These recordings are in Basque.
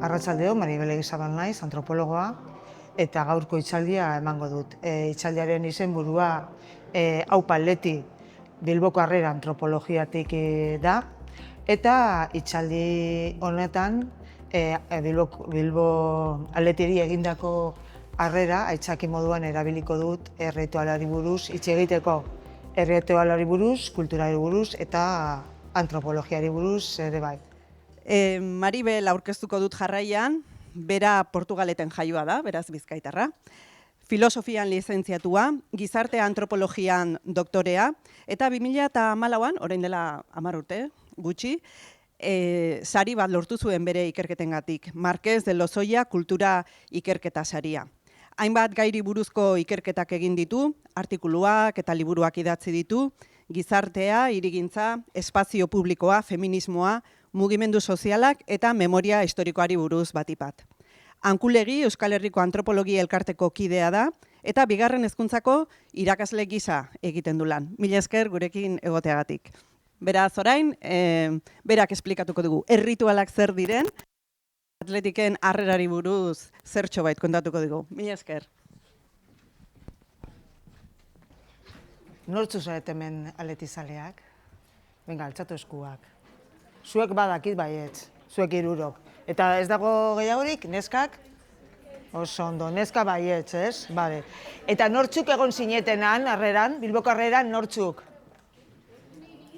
Arratsaldeo, Maribel Egizabal naiz, antropologoa, eta gaurko hitzaldia emango dut. Hitzaldiaren izenburua Aupa Leti Bilboko Harrera antropologiatik da, eta hitzaldi honetan Bilbo Aletiri egindako harrera aitzaki moduan erabiliko dut erritualari buruz hitz egiteko. Erritualari buruz, kulturari buruz eta antropologiari buruz ere bai. Maribel aurkeztuko dut jarraian, bera Portugaleten jaioa da, beraz bizkaitarra. Filosofian lizentziatua, gizarte antropologian doktorea, eta 2014an, orain dela 10 urte, gutxi, sari bat lortu zuen bere ikerketengatik, Marqués de Lozoya kultura ikerketa saria. Hainbat gairi buruzko ikerketak egin ditu, artikuluak eta liburuak idatzi ditu, gizartea, hirigintza, espazio publikoa, feminismoa, mugimendu sozialak eta memoria historikoari buruz batipat. Ankulegi Euskal Herriko Antropologia Elkarteko kidea da eta bigarren hezkuntzako irakasle gisa egiten du lan. Mila esker gurekin egoteagatik. Beraz orain, berak esplikatuko dugu erritualak zer diren, atletiken harrerari buruz zertxo bait kontatuko dugu. Mila esker. Nortzu zarete hemen aletizaleak? Venga, altzatu eskuak. Zuek badakit baietz, zuek hirurok. Eta ez dago gehiagorik, neskak? Oso ondo, neska baietz, ez? Bale. Eta nortzuk egon zinetenan, harreran, Bilboko harreran, nortzuk?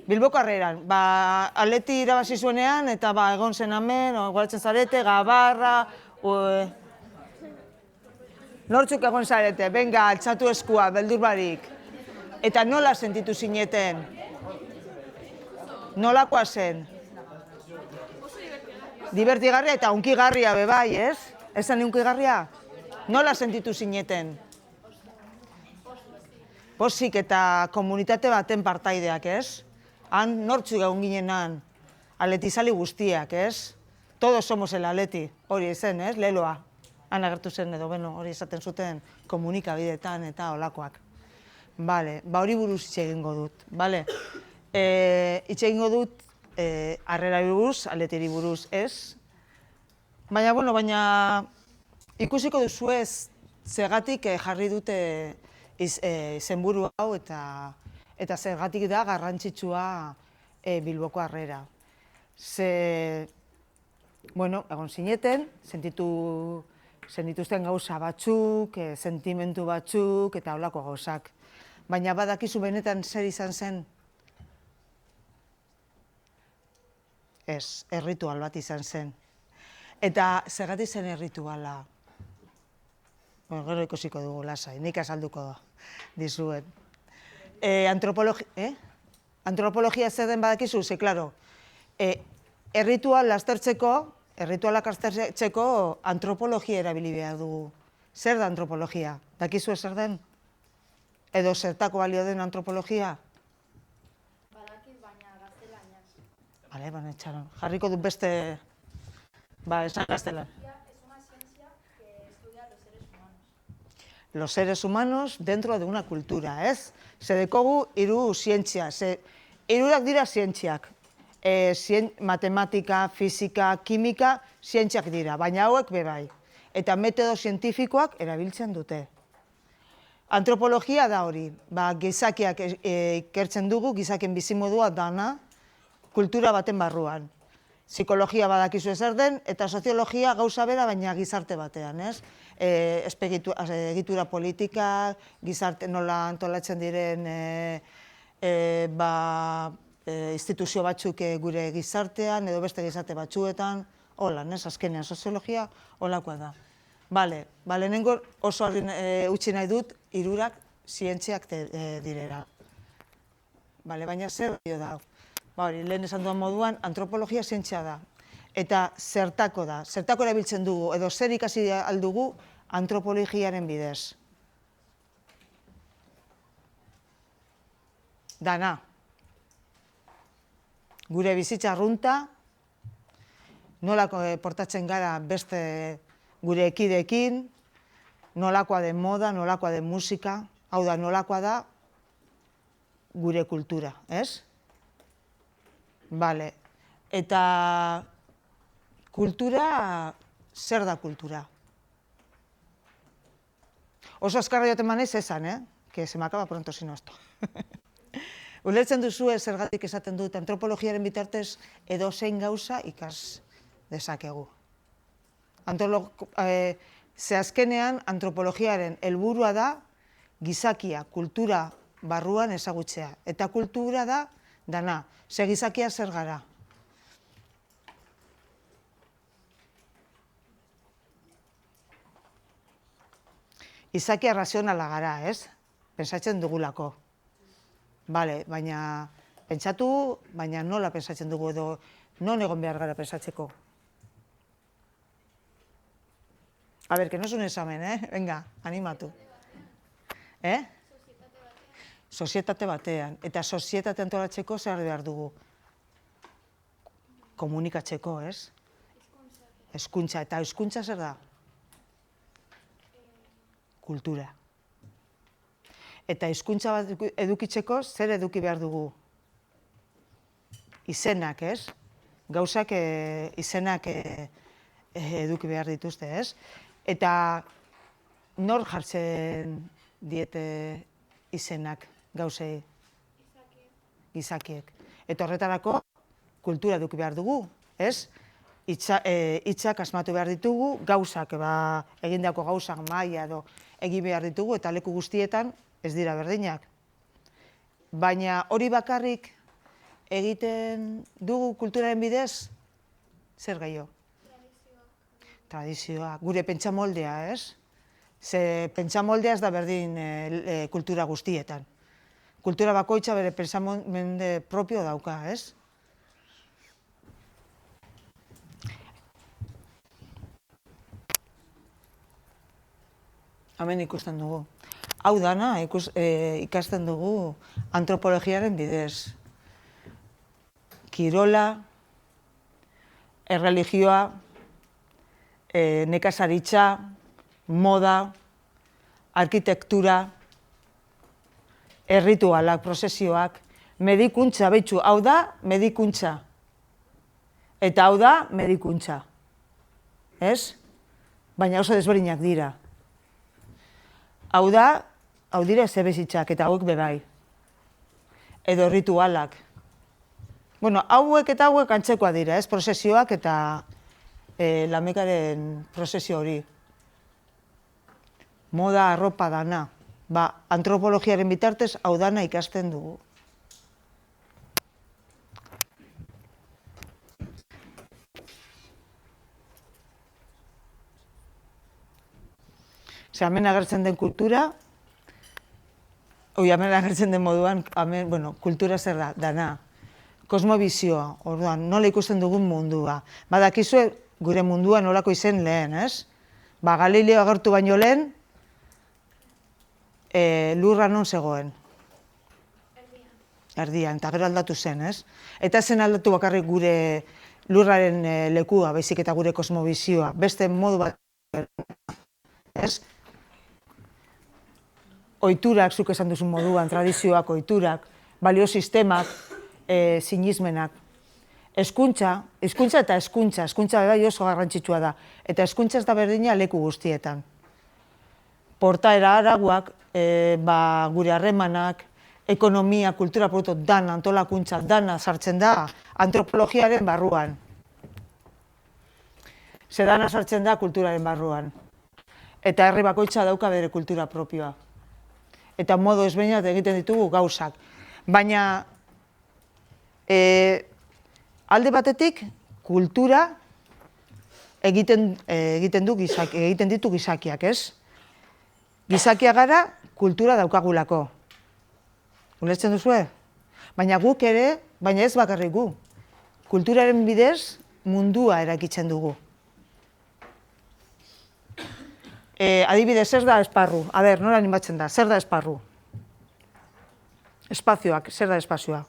Bilboko harreran, aleti irabazi zuenean, eta egon zen hemen, goratzen zarete, Gabarra, nortzuk egon zarete, venga, altzatu eskua, beldur barik. Eta nola sentitu zineten? Nolakoa zen? Divertigarria eta unkigarria bebai, ez? Esan unkigarria? Nola sentitu zineten? Pozik eta komunitate baten partaideak, ez? Han nortzuk egon ginenan aletizali guztiak, ez? Todos somos el aleti, hori zen, ez? Leloa. Han agertu zen edo, hori esaten zuten komunikabideetan eta olakoak. Bale, hori buruz hitz egingo dut, bale? Hitz egingo dut harrerari buruz, aletiri buruz ez. Baina ikusiko duzu ez zergatik jarri dute izenburu hau eta zergatik da garrantzitsua Bilboko harrera. Egon zineten, sentituzten gauza batzuk, sentimentu batzuk eta holako gauzak. Baina badakizu benetan zer izan zen? Ez, erritual bat izan zen. Eta zergatik zen errituala? Gero ikusiko dugu lasai, nik azalduko dizuet. Antropologia zer den badakizu, ze, klaro, erritualak aztertzeko antropologia erabili behar dugu. Zer da antropologia? Dakizu zer den? Edo zertako balio den antropologia? Badakit, baina gaztelaniaz. Bale, etxaron. Jarriko dut beste... esan gaztelan. Es una ciencia que estudia los seres humanos. Los seres humanos dentro de una cultura, ez? Ze dekogu hiru zientzia. Hirurak dira zientziak. Matematika, fisika, kimika, zientziak dira, baina hauek bebai. Eta metodo zientifikoak erabiltzen dute. Antropologia da hori, gizakiak ikertzen dugu, gizakien bizimodua dana, kultura baten barruan. Psikologia badakizu zer den, eta soziologia gauza bera, baina gizarte batean, ez? Egitura politika, gizarte nola antolatzen diren instituzio batzuk gure gizartean, edo beste gizarte batzuetan, hola, azkenean soziologia, holakoa da. Lehenengo oso utzi nahi dut, hirurak zientziak direra. Baina zer da? Lehen esan duan moduan, antropologia zientzia da. Eta zertako da. Zertako erabiltzen dugu, edo zer ikasi aldugu antropologiaren bidez. Dana. Gure bizitza arrunta, nola portatzen gara beste gure ekideekin, nolakoa den moda, nolakoa den musika, hau da, nolakoa da gure kultura, ez? Eta kultura zer da kultura. Oso azkarra joaten manez esan, que se me acaba pronto si no esto. Ulertzen duzue zergatik esaten dut antropologiaren bitartez edozein gauza ikas dezakegu. Ze azkenean antropologiaren helburua da gizakia, kultura barruan ezagutzea. Eta kultura da dana, ze gizakia zer gara. Izakia razionala gara, ez? Pentsatzen dugulako. Bale, baina pentsatu, baina nola pentsatzen dugu edo non egon behar gara pentsatzeko. A ber, que no es un examen, venga, animatu. Sozietate batean. Eta sozietate antolatzeko zer behar dugu? Komunikatzeko, ez? Hezkuntza. Eta hezkuntza zer da? Kultura. Eta hizkuntza bat edukitzeko zer eduki behar dugu? Izenak, ez? Gauzak izenak eduki behar dituzte, ez? Eta nor jartzen diete izenak gauzei? Gizakiek. Eta horretarako kultura eduki behar dugu, ez? Hitzak asmatu behar ditugu, gauzak, egindako gauzak maila edo egin behar ditugu, eta leku guztietan ez dira berdinak. Baina hori bakarrik egiten dugu kulturaren bidez, zer gehiago? Tradizioa. Gure pentsamoldea, ez? Ze pentsamoldea ez da berdin kultura guztietan. Kultura bakoitza bere pentsamolde propio dauka, ez? Hemen ikusten dugu. Hau dana ikasten dugu antropologiaren bidez. Kirola, erreligioa, nekazaritza, moda, arkitektura, erritualak, prozesioak, medikuntza, behitxu, hau da medikuntza. Eta hau da medikuntza. Ez? Baina oso desberdinak dira. Hau dira zebezitzak eta hauek bebai. Edo ritualak. Bueno, hauek eta hauek antzekoa dira, ez? Prozesioak eta lamekaren prozesio hori. Moda, arropa dana. Antropologiaren bitartez hau dana ikasten dugu. Hemen agertzen den kultura, hemen agertzen den moduan, kultura zer da, dana. Kosmobizioa, orduan, nola ikusten dugun mundua. Badakizue gure mundua nolako izen lehen, ez? Galileo agertu baino lehen, lurra non zegoen? Erdian, eta gero aldatu zen, ez? Eta zen aldatu bakarrik gure lurraren lekua, baizik eta gure kosmobizioa. Beste modu bat, ez? Ohiturak, zuk esan duzun moduan, tradizioak, ohiturak, balio sistemak, sinismenak. Hezkuntza eta hezkuntza bai oso garrantzitsua da. Eta hezkuntza ez da berdina leku guztietan. Portaera araguak, gure harremanak, ekonomia, kultura, produktu, dana, antolakuntza, dana sartzen da antropologiaren barruan. Ze dana sartzen da kulturaren barruan. Eta herri bakoitza dauka bere kultura propioa. Eta modu ezberdinak egiten ditugu gauzak. Baina alde batetik kultura egiten ditu gizakiak, ez? Gizakia gara kultura daukagulako. Ulertzen duzue? Baina guk ere, baina ez bakarrik gu. Kulturaren bidez mundua erakitzen dugu. Adibidez, zer da esparru? A ber, nola animatzen da? Zer da esparru? Espazioak, zer da espazioa?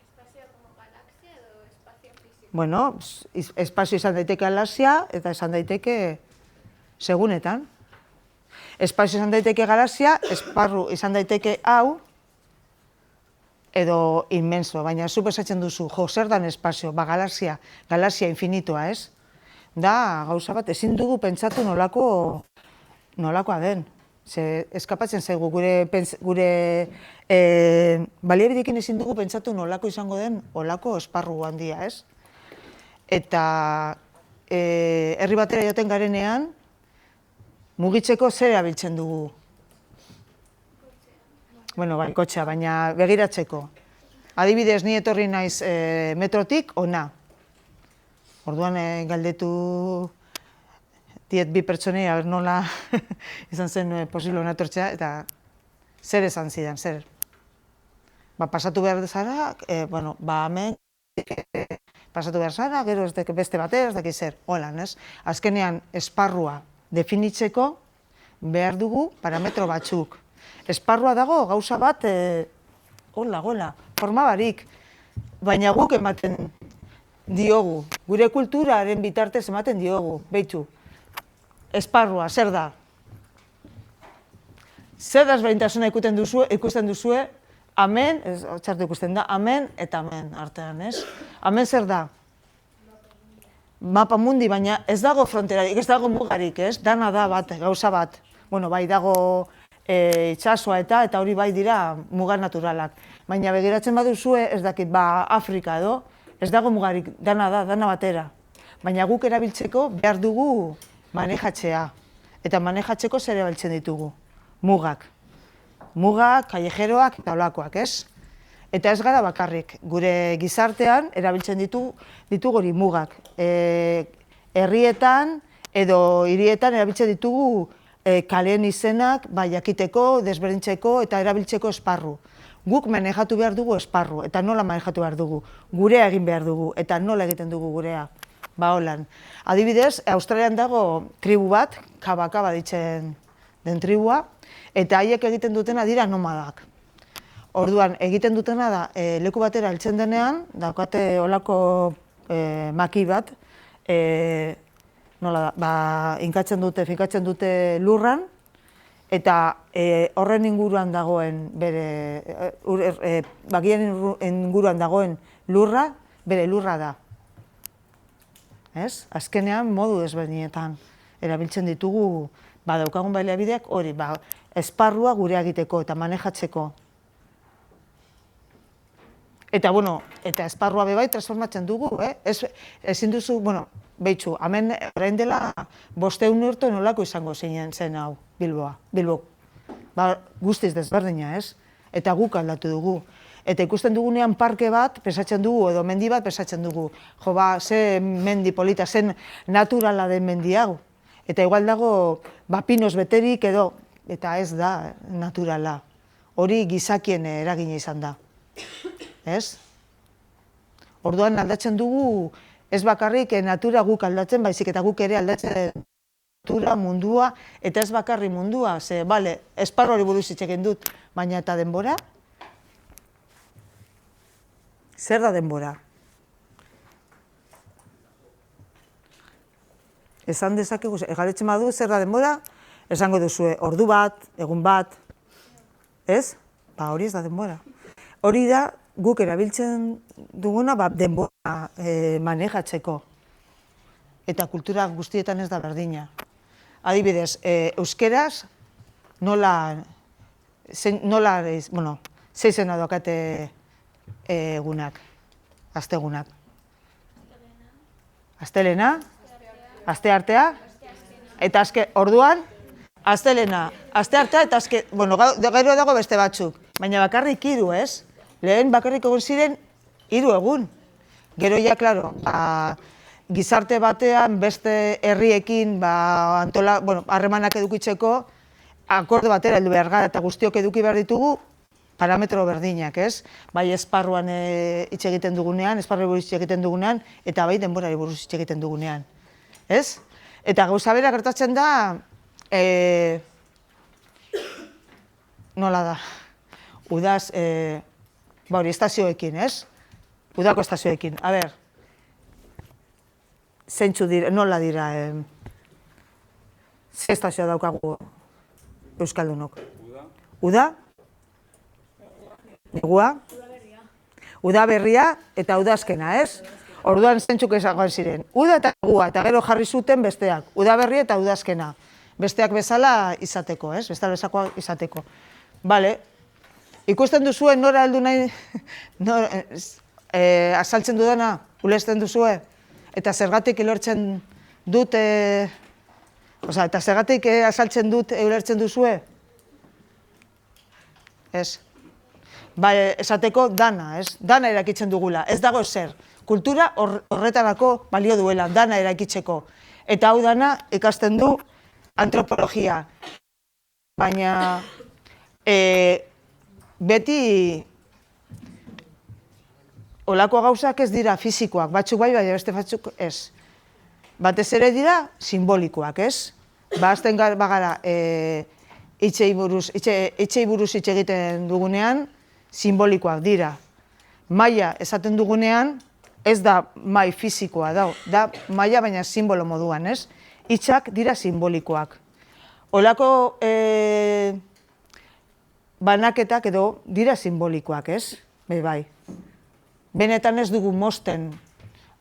Espazioa como galaxia edo espazio físico? Bueno, espazio izan daiteke galaxia eta izan daiteke segunetan. Espazio izan daiteke galaxia, esparru izan daiteke hau, edo inmenso, baina zu pesatzen duzu, jo, zer dan espazio, ba, galaxia infinitoa, ez? Da, gauza bat, ezin dugu pentsatu nolakoa den. Ze eskapatzen zaigu gure baliabideekin ezin dugu pentsatu nolako izango den olako esparru handia, ez? Eta herri batera joaten garenean, mugitzeko zer erabiltzen dugu? Bueno, bai, kotxea, baina begiratzeko. Adibidez, ni etorri naiz metrotik ona. Orduan galdetu diet bi pertsonei, nola izan zen posible hona etortzea, eta zer esan zidan, zer. Ba, pasatu behar zara, bueno, ba, hemen pasatu behar zara, gero beste batera, ez dakit zer, holan, ez? Azkenean, esparrua definitzeko behar dugu parametro batzuk. Esparrua dago gauza bat, gola, forma barik, baina guk ematen diogu, gure kulturaren bitartez ematen diogu, behitu. Esparrua, zer da? Zer da ezberdintasuna ikusten duzue, amen, txartu ikusten da, amen eta amen artean, ez? Amen zer da? Mapa mundi, baina ez dago fronterarik, ez dago mugarik, ez? Dana da bat, gauza bat. Bueno, bai dago itsasoa eta hori bai dira muga naturalak. Baina begiratzen baduzue, ez dakit, ba, Afrika edo, ez dago mugarik, dana da, dana batera. Baina guk erabiltzeko behar dugu manejatzea. Eta manejatzeko zer erabiltzen ditugu? Mugak. Mugak, kallejeroak eta olakoak, ez? Eta ez gara bakarrik, gure gizartean erabiltzen ditugu hori mugak. Herrietan edo hirietan erabiltzen ditugu kaleen izenak, jakiteko, desberdintzeko eta erabiltzeko esparru. Guk manejatu behar dugu esparru, eta nola manejatu behar dugu? Gurea egin behar dugu, eta nola egiten dugu gurea? Ba, holan. Adibidez, Australian dago tribu bat, Kabaka ditzen den tribua, eta haiek egiten dutena dira nomadak. Orduan, egiten dutena da, leku batera heltzen denean, daukate olako maki bat, nola da, finkatzen dute lurran, eta horren inguruan dagoen, bagien inguruan dagoen lurra, bere lurra da. Ez? Azkenean, modu ezberdinetan erabiltzen ditugu, daukagun baliabideak hori, esparrua gurea egiteko eta manejatzeko. Eta, bueno, eta esparrua bebai transformatzen dugu, ezin duzu, bueno, behitxu, hemen orain dela 500 urte nolako izango zen hau, Bilbo. Guztiz desberdina, ez? Eta guk aldatu dugu. Eta ikusten dugunean parke bat, pesatzen dugu, edo mendi bat pesatzen dugu. Jo, ze mendi polita, zen naturala den mendi hau. Eta igual dago, pinos beterik edo, eta ez da naturala. Hori gizakien eragina izan da. Ez? Orduan aldatzen dugu, ez bakarrik natura guk aldatzen, baizik eta guk ere aldatzen natura, mundua, eta ez bakarri mundua, ze, bale, esparru hori buruz hitz egin dut, baina eta denbora? Zer da denbora? Esan dezakegu, galetzen badu, zer da denbora? Esango duzue, ordu bat, egun bat, ez? Hori ez da denbora. Hori da, guk erabiltzen duguna denbora manejatzeko. Eta kultura guztietan ez da berdina. Adibidez, euskeraz nola zeizena dokate egunak, astegunak. Astelena, asteartea, eta orduan, astelena, asteartea eta gero dago beste batzuk. Baina bakarrik 3, ez? Lehen bakarrik egon ziren 3 egun. Gero ja, klaro, gizarte batean beste herriekin harremanak edukitzeko akordo batera heldu behar gara eta guztiok eduki behar ditugu parametro berdinak, ez? Bai esparruan hitz egiten dugunean, esparruari buruz hitz egiten dugunean, eta bai denborari buruz hitz egiten dugunean. Ez? Eta gauza bera gertatzen da, nola da? Udaz, hori, estazioekin, ez? Udako estazioekin. A ber, zeintzu dira, nola dira, ze estazioa daukagu euskaldunok? Uda? Negua? Udaberria eta udazkena, ez? Orduan zentzuk esango ziren. Uda eta negua, eta gero jarri zuten besteak. Udaberria eta udazkena. Besteak bezala izateko, ez? Bestela bezakoa izateko. Bale, ikusten duzue nora heldu nahi, azaltzen dudana, ulertzen duzue? Eta zergatik lortzen dut, eta zergatik azaltzen dut ulertzen duzue? Ez. Ba, esateko dana, ez? Dana erakitzen dugula, ez dago zer. Kultura horretarako balio duela, dana erakitzeko. Eta hau dana ikasten du antropologia. Baina beti olako gauzak ez dira fisikoak, batzuk bai, baina beste batzuk ez. Batez ere dira simbolikoak, ez? Ba, azten bagara etxei buruz hitz egiten dugunean, simbolikoak dira. Maila esaten dugunean, ez da mai fisikoa da maila baina simbolo moduan, ez? Hitzak dira simbolikoak. Olako banaketak edo dira simbolikoak, ez? Bai. Benetan ez dugu mozten,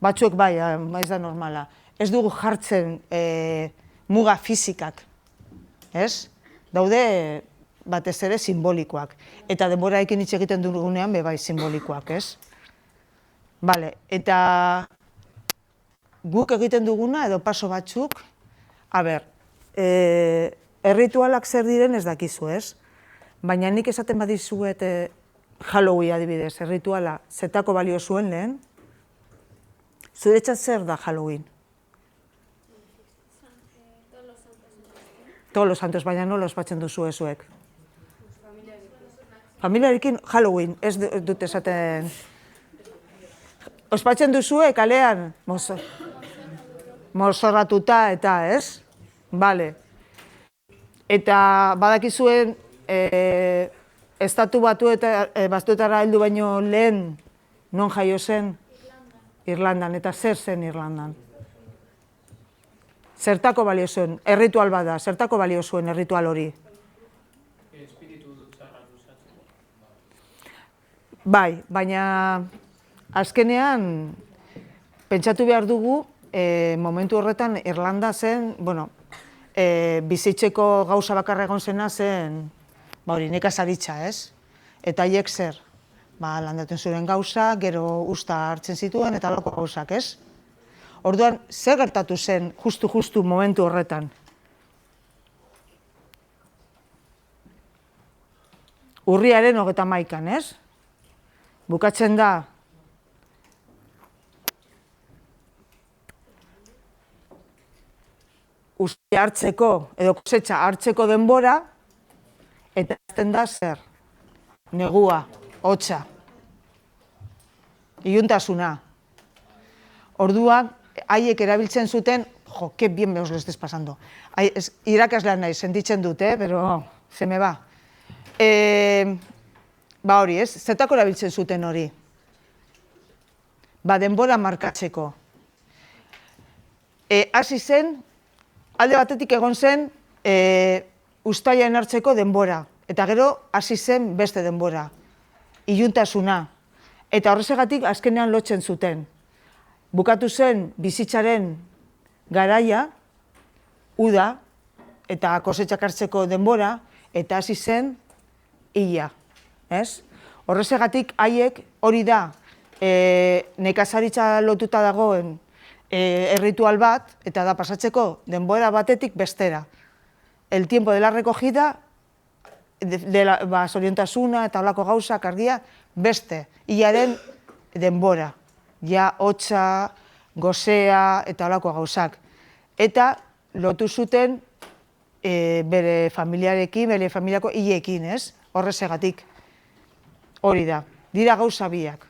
batzuek bai, ez da normala. Ez dugu jartzen muga fisikak, ez? Daude batez ere simbolikoak. Eta denborarekin hitz egiten dugunean, bai, simbolikoak, ez? Bale, eta guk egiten duguna edo paso batzuk, erritualak zer diren ez dakizu, ez? Baina nik esaten badizuet Halloween adibidez, errituala zetako balio zuen lehen. Zuretzat zer da Halloween? Todos los santos, baina nola ospatzen duzu zuek? Familiarekin Halloween, ez dut esaten... Ospatzen duzue kalean, mozorratuta eta, ez? Bale. Eta badakizuen estatu batuetara heldu baino lehen non jaio zen? Irlandan. Eta zer zen Irlandan? Zertako balio zuen? Erritual bada, zertako balio zuen erritual hori? Bai, baina azkenean pentsatu behar dugu momentu horretan Irlanda zen, bizitzeko gauza bakarra egon zena zen, nekazaritza, ez? Eta haiek zer? Landatzen zuen gauza, gero usta hartzen zituen eta loko gauzak, ez? Orduan, zer gertatu zen justu momentu horretan? Urriaren 31, ez? Bukatzen da ustea hartzeko edo kosetxa hartzeko denbora eta hasten da zer? Negua, hotza, iluntasuna. Orduan, haiek erabiltzen zuten, que bien me os lo estés pasando. Irakaslean nahi, sentitzen dut, pero se me va. Ba hori, ez? Zertako erabiltzen zuten hori? Ba, denbora markatzeko. Hasi zen, alde batetik egon zen uztailean hartzeko denbora. Eta gero, hasi zen beste denbora. Iluntasuna. Eta horrezegatik azkenean lotzen zuten. Bukatu zen bizitzaren garaia, uda, eta kosetxak hartzeko denbora, eta hasi zen hila. Horrezegatik haiek hori da nekazaritza lotuta dagoen erritual bat, eta da pasatzeko denbora batetik bestera. El tiempo de la recogida, zoriontasuna eta holako gauzak argia, beste, hilaren denbora. Ja, hotza, gozea eta holako gauzak. Eta lotu zuten bere familiarekin, bere familiako hilekin, ez? Horrezegatik. Hori da, dira gauza biak.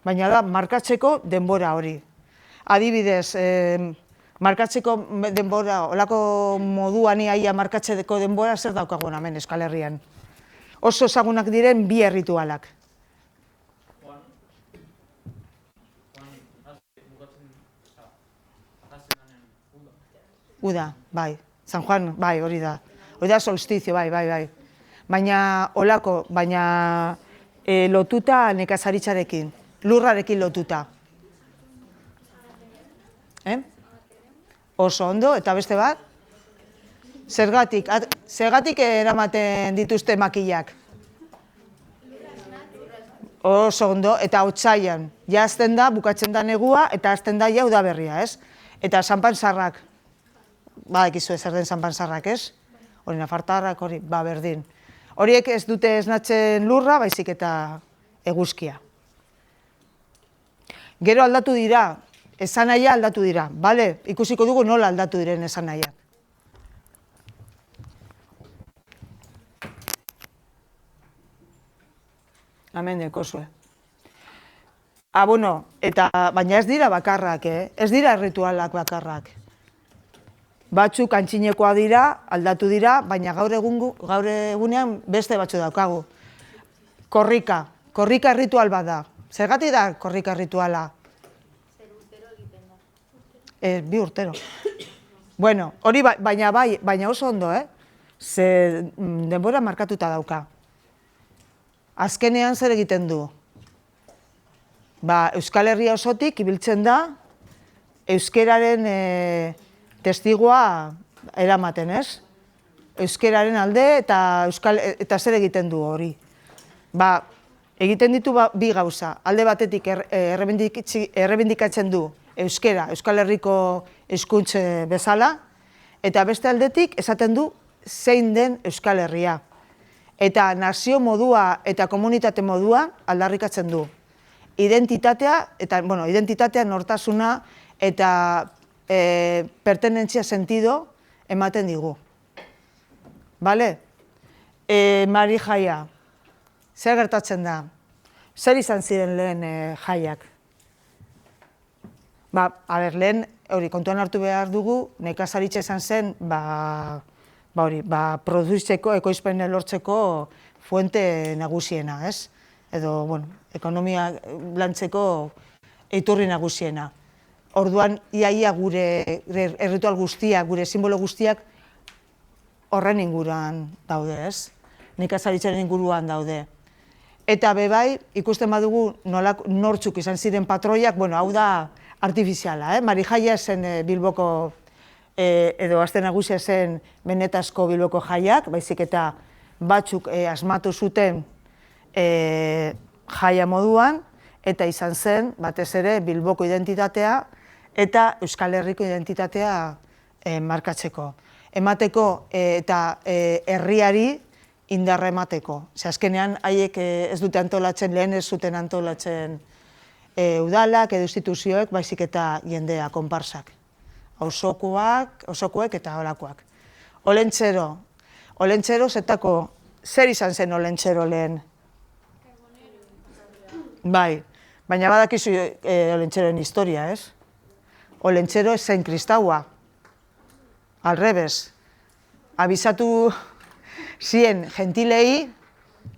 Baina da, markatzeko denbora hori. Adibidez, markatzeko denbora, olako moduan iaia markatzeko denbora, zer daukagun hemen Euskal Herrian. Oso ezagunak diren bi erritualak. Uda, bai. San Juan, bai, hori da. Hori da solstizio, bai. Baina, olako, baina lotuta nekazaritzarekin, lurrarekin lotuta. Oso ondo, eta beste bat? Zergatik eramaten dituzte makilak? Oso ondo, eta otsailean. Ja azten da, bukatzen da negua, eta azten da ja udaberria, ez? Eta sanpansarrak, badakizu zer den sanpansarrak, ez? Hori nafartarrak, hori, berdin. Horiek ez dute esnatzen lurra, baizik eta eguzkia. Gero aldatu dira, esanahia aldatu dira, bale? Ikusiko dugu nola aldatu diren esanahia. Hemen dekozue. Bueno, baina ez dira bakarrak, ez dira ritualak bakarrak. Batzuk antxinekoa dira, aldatu dira, baina gaur egunean beste batzu daukagu. Korrika ritual bat da. Zergatik da korrika rituala? Zer urtero egiten da. 2 urtero. Bueno, hori baina oso ondo, ze denbora markatuta dauka. Azkenean zer egiten du? Euskal Herria osotik ibiltzen da, euskeraren testigua eramaten, ez? Euskeraren alde eta zer egiten du hori. Egiten ditu bi gauza. Alde batetik errebindikatzen du euskera, Euskal Herriko hizkuntz bezala, eta beste aldetik esaten du zein den Euskal Herria. Eta nazio modua eta komunitate modua aldarrikatzen du. Identitatea, nortasuna eta pertenentzia sentido ematen digu. Bale? Mari jaia, zer gertatzen da? Zer izan ziren lehen jaiak? Lehen, hori, kontuan hartu behar dugu, nekazaritza izan zen, produzitzeko, ekoizpenen lortzeko fuente nagusiena, ez? Edo, ekonomia lantzeko iturri nagusiena. Orduan, iaia gure erritual guztiak, gure simbolo guztiak horren inguruan daude, ez? Nekazaritzaren inguruan daude. Eta bebai, ikusten badugu nortzuk izan ziren patroiak, hau da artifiziala, Mari jaia zen Bilboko, edo aste nagusia zen benetazko Bilboko jaiak, baizik eta batzuk asmatu zuten jaia moduan, eta izan zen, batez ere, Bilboko identitatea eta Euskal Herriko identitatea markatzeko. Emateko eta herriari indarra emateko. Azkenean, haiek ez dute antolatzen, lehen ez zuten antolatzen udalak edo instituzioek, baizik eta jendea, konparsak. Osokoek eta holakoak. Olentzero. Olentzero, zer izan zen Olentzero lehen? Bai, baina badakizu Olentzeroen historia, ez? Olentzero ez zen kristaua. Al revés. Abisatu zien gentilei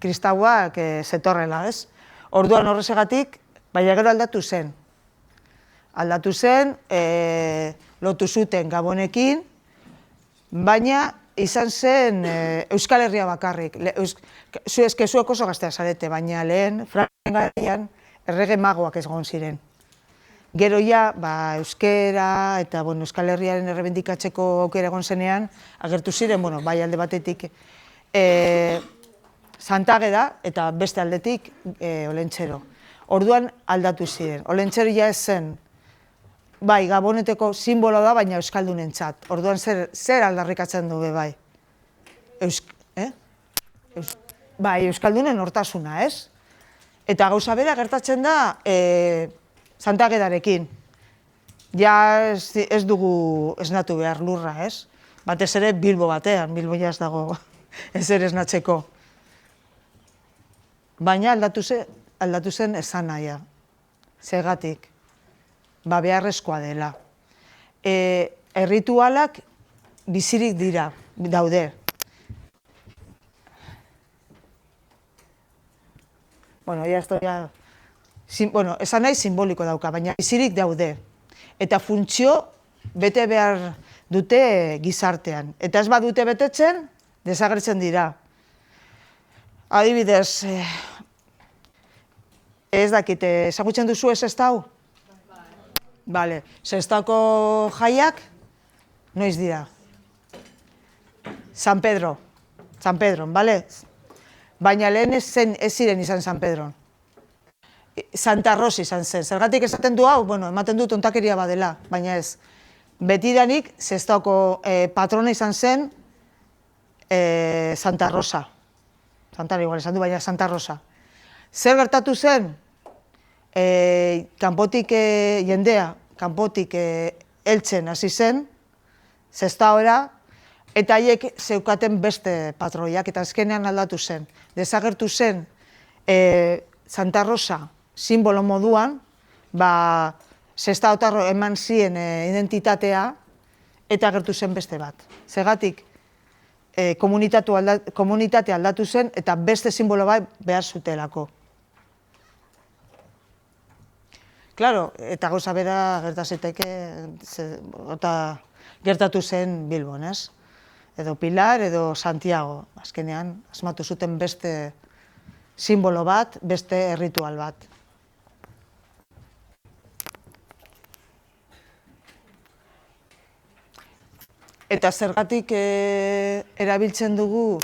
kristauak zetorrela, ez? Orduan horrezegatik, baina gero aldatu zen. Aldatu zen, lotu zuten Gabonekin, baina izan zen Euskal Herria bakarrik. Zuek oso gazteak zarete, baina lehen, Franken garaian, errege magoak egon ziren. Gero ja, euskera eta Euskal Herriaren errebendikatzeko aukera egon zenean, agertu ziren, bai alde batetik Santageda eta beste aldetik Olentzero. Orduan aldatu ziren. Olentzero ja ez zen, bai, Gaboneteko simbolo da, baina euskaldunentzat. Orduan zer aldarrikatzen du, bai? Bai, euskaldunen nortasuna, ez? Eta gauza bera gertatzen da Santagedarekin. Ja ez dugu esnatu behar lurra, ez? Batez ere Bilbo batean, Bilbo ja ez dago ezer esnatzeko. Baina aldatu zen esanahia. Zergatik? Beharrezkoa dela. Erritualak bizirik dira, daude. Esan nahi simboliko dauka, baina bizirik daude. Eta funtzio bete behar dute gizartean. Eta ez badute betetzen, desagertzen dira. Adibidez, Ez dakit, ezagutzen duzu Sestao? Bale, Sestaoko jaiak, noiz dira? San Pedro, bale? Baina lehen ez ziren izan San Pedron. Santa Rosa izan zen. Zergatik esaten du hau, bueno, ematen du tontakeria badela, baina ez. Betidanik, Sestaoko patrona izan zen Santa Rosa. Santana igual esan du, baina Santa Rosa. Zer gertatu zen? Kanpotik jendea, kanpotik heltzen hasi zen, Sestaora, eta haiek zeukaten beste patroiak, eta azkenean aldatu zen. Desagertu zen Santa Rosa simbolo moduan, Sestaotarro eman zien identitatea, eta agertu zen beste bat. Zergatik, komunitatea aldatu zen, eta beste simbolo bat behar zutelako. Claro, eta gauza bera gertatu zen Bilbon, ez? Edo Pilar, edo Santiago. Azkenean, asmatu zuten beste simbolo bat, beste erritual bat. Eta zergatik erabiltzen dugu,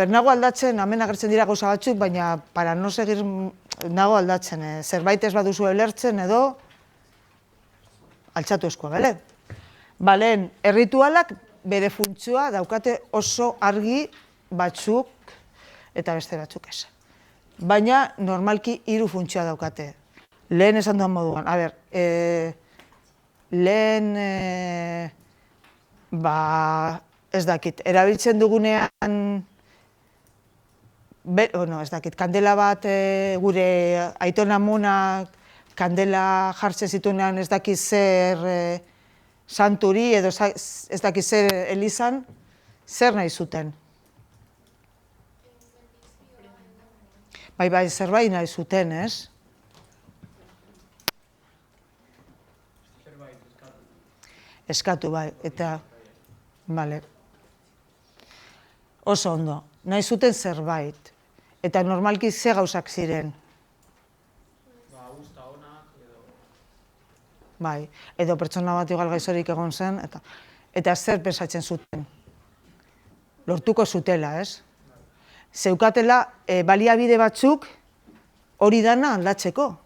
nago aldatzen, hemen agertzen dira gauza batzuk, baina para no seguir nago aldatzen, zerbait ez baduzu ulertzen edo altxatu eskua, bale? Balen, erritualak bere funtzioa daukate oso argi batzuk eta beste batzuk ez. Baina normalki 3 funtzioa daukate. Lehen esan duan moduan, lehen ez dakit, erabiltzen dugunean ez dakit, kandela bat gure aiton amonak kandela jartzen zituenean ez dakit zer santuri edo ez dakit zer elizan, zer nahi zuten? Bai, zerbait nahi zuten, ez? Eskatu, bai, eta... Bale. Oso ondo, nahi zuten zerbait. Eta normalki ze gauzak ziren? Usta onak, edo... Bai, edo pertsona bat igual gaizorik egon zen, eta zer pensatzen zuten? Lortuko zutela, ez? Zeukatela baliabide batzuk hori dana aldatzeko.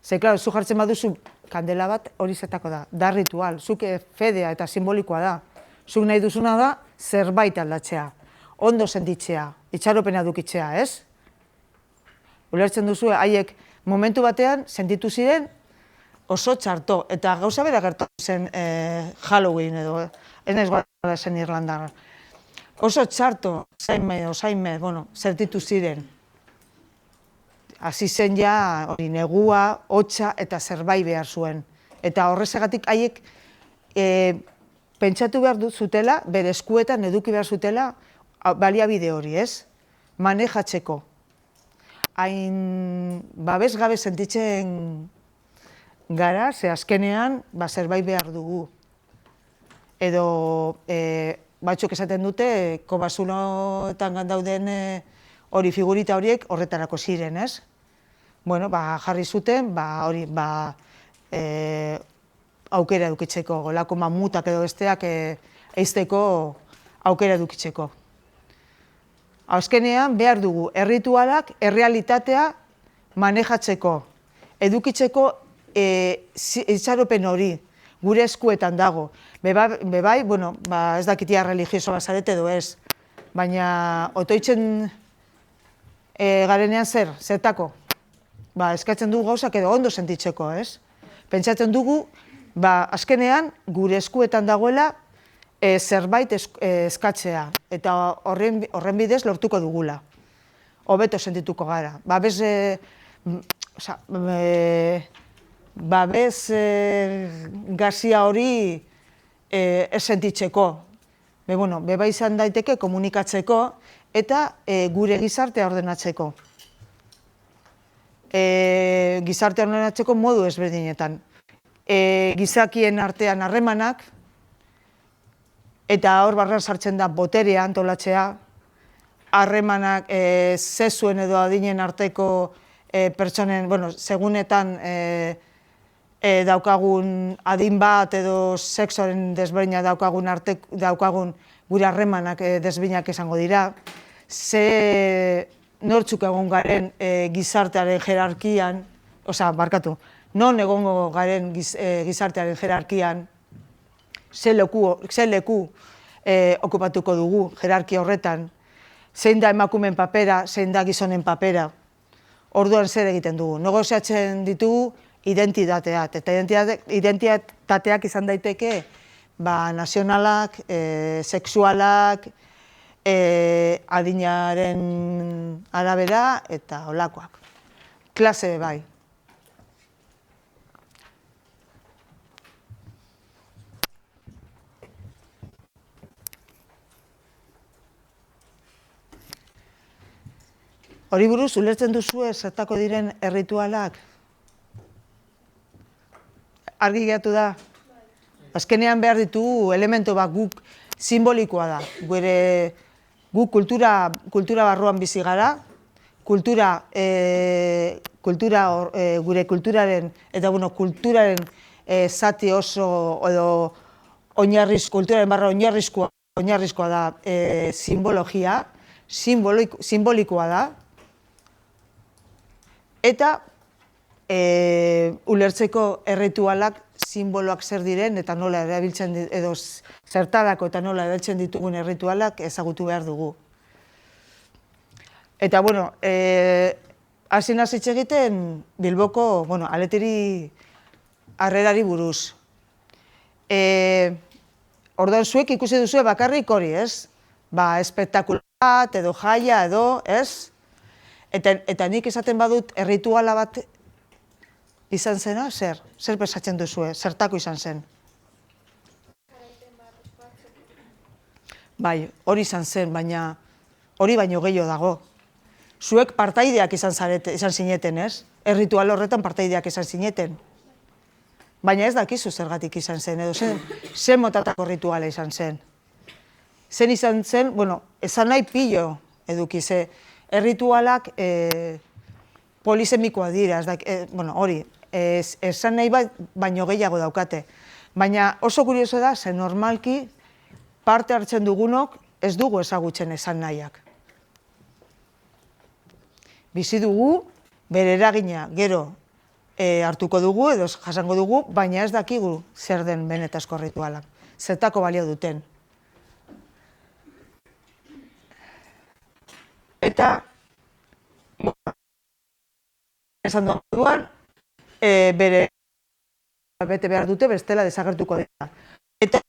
Ze, klaro, zu jartzen baduzu kandela bat hori zetako da ritual, zuk fedea eta simbolikoa da. Zuk nahi duzuna da zerbait aldatzea, ondo sentitzea, itxaropena dukitzea, ez? Ulertzen duzu, haiek momentu batean sentitu ziren oso txarto, eta gauza bera gertatu zen Halloween edo, ez naiz gara zen Irlandar. Oso txarto, zaime, sentitu ziren. Hasi zen ja, hori negua, hotza eta zerbait behar zuen. Eta horrezagatik haiek pentsatu behar zutela, bere eskuetan eduki behar zutela baliabide hori, ez? Manejatzeko. Hain babes gabe sentitzen gara, ze azkenean zerbait behar dugu. Edo batzuk esaten dute, kobazuloetan dauden hori figurita horiek horretarako ziren, ez? Bueno, jarri zuten, hori, aukera edukitzeko, golako mamutak edo besteak eizteko aukera edukitzeko. Azkenean behar dugu erritualak, errealitatea manejatzeko, edukitzeko itxaropen hori, gure eskuetan dago. Bebai, ez dakitia religioso bazarete edo ez, baina otoitzen garenean zertako? Eskatzen dugu gauzak edo ondo sentitzeko, ez? Pentsatzen dugu, azkenean gure eskuetan dagoela zerbait eskatzea, eta horren bidez lortuko dugula. Hobeto sentituko gara. Babes gazia hori ez sentitzeko. Beba izan daiteke komunikatzeko eta gure gizartea ordenatzeko. Gizartea ordenatzeko modu ezberdinetan. Gizakien artean harremanak, eta hor barran sartzen da boterea antolatzea, harremanak zezuen edo adinen arteko pertsonen, segunetan daukagun adin bat edo sexoren desberdina daukagun gure harremanak desberdinak izango dira, ze nortzuk egon garen gizartearen jerarkian, non egongo garen gizartearen jerarkian, ze leku okupatuko dugu jerarkia horretan, zein da emakumeen papera, zein da gizonen papera, orduan zer egiten dugu. Negoziatzen ditugu identitateak, eta identitateak izan daiteke nazionalak, sexualak, adinaren arabera eta holakoak. Klase bai. Hori buruz, ulertzen duzue zertako diren erritualak? Argi geratu da? Azkenean behar ditugu elementu bat guk simbolikoa da. Guk kultura barruan bizi gara, gure kulturaren eta kulturaren zati oso edo kulturaren barra oinarrizkoa da simbologia, simbolikoa da, eta ulertzeko erritualak simboloak zer diren eta nola erabiltzen edo zertarako eta nola erabiltzen ditugun erritualak ezagutu behar dugu. Eta, hasi hitz egiten Bilboko, aleteri harrerari buruz. Orduan zuek ikusi duzue bakarrik hori, ez? Espektakulo bat edo jaia edo, ez? Eta nik esaten badut errituala bat izan zena, zer? Zer pensatzen duzue? Zertako izan zen? Bai, hori izan zen, baina hori baino gehiago dago. Zuek partaideak izan zineten, ez? Erritual horretan partaideak izan zineten. Baina ez dakizu zergatik izan zen, edo zen motatako rituala izan zen. Zen izan zen, esan nahi pilo eduki, ze erritualak polisemikoa dira, hori, esan nahi baino gehiago daukate. Baina oso kurioso da, ze normalki parte hartzen dugunok ez dugu ezagutzen esan nahiak. Bizi dugu, bere eragina gero hartuko dugu edo jasango dugu, baina ez dakigu zer den benetazko ritualak, zertako balio duten. Eta, esan duan, bere bete behar dute, bestela desagertuko dira. Eta,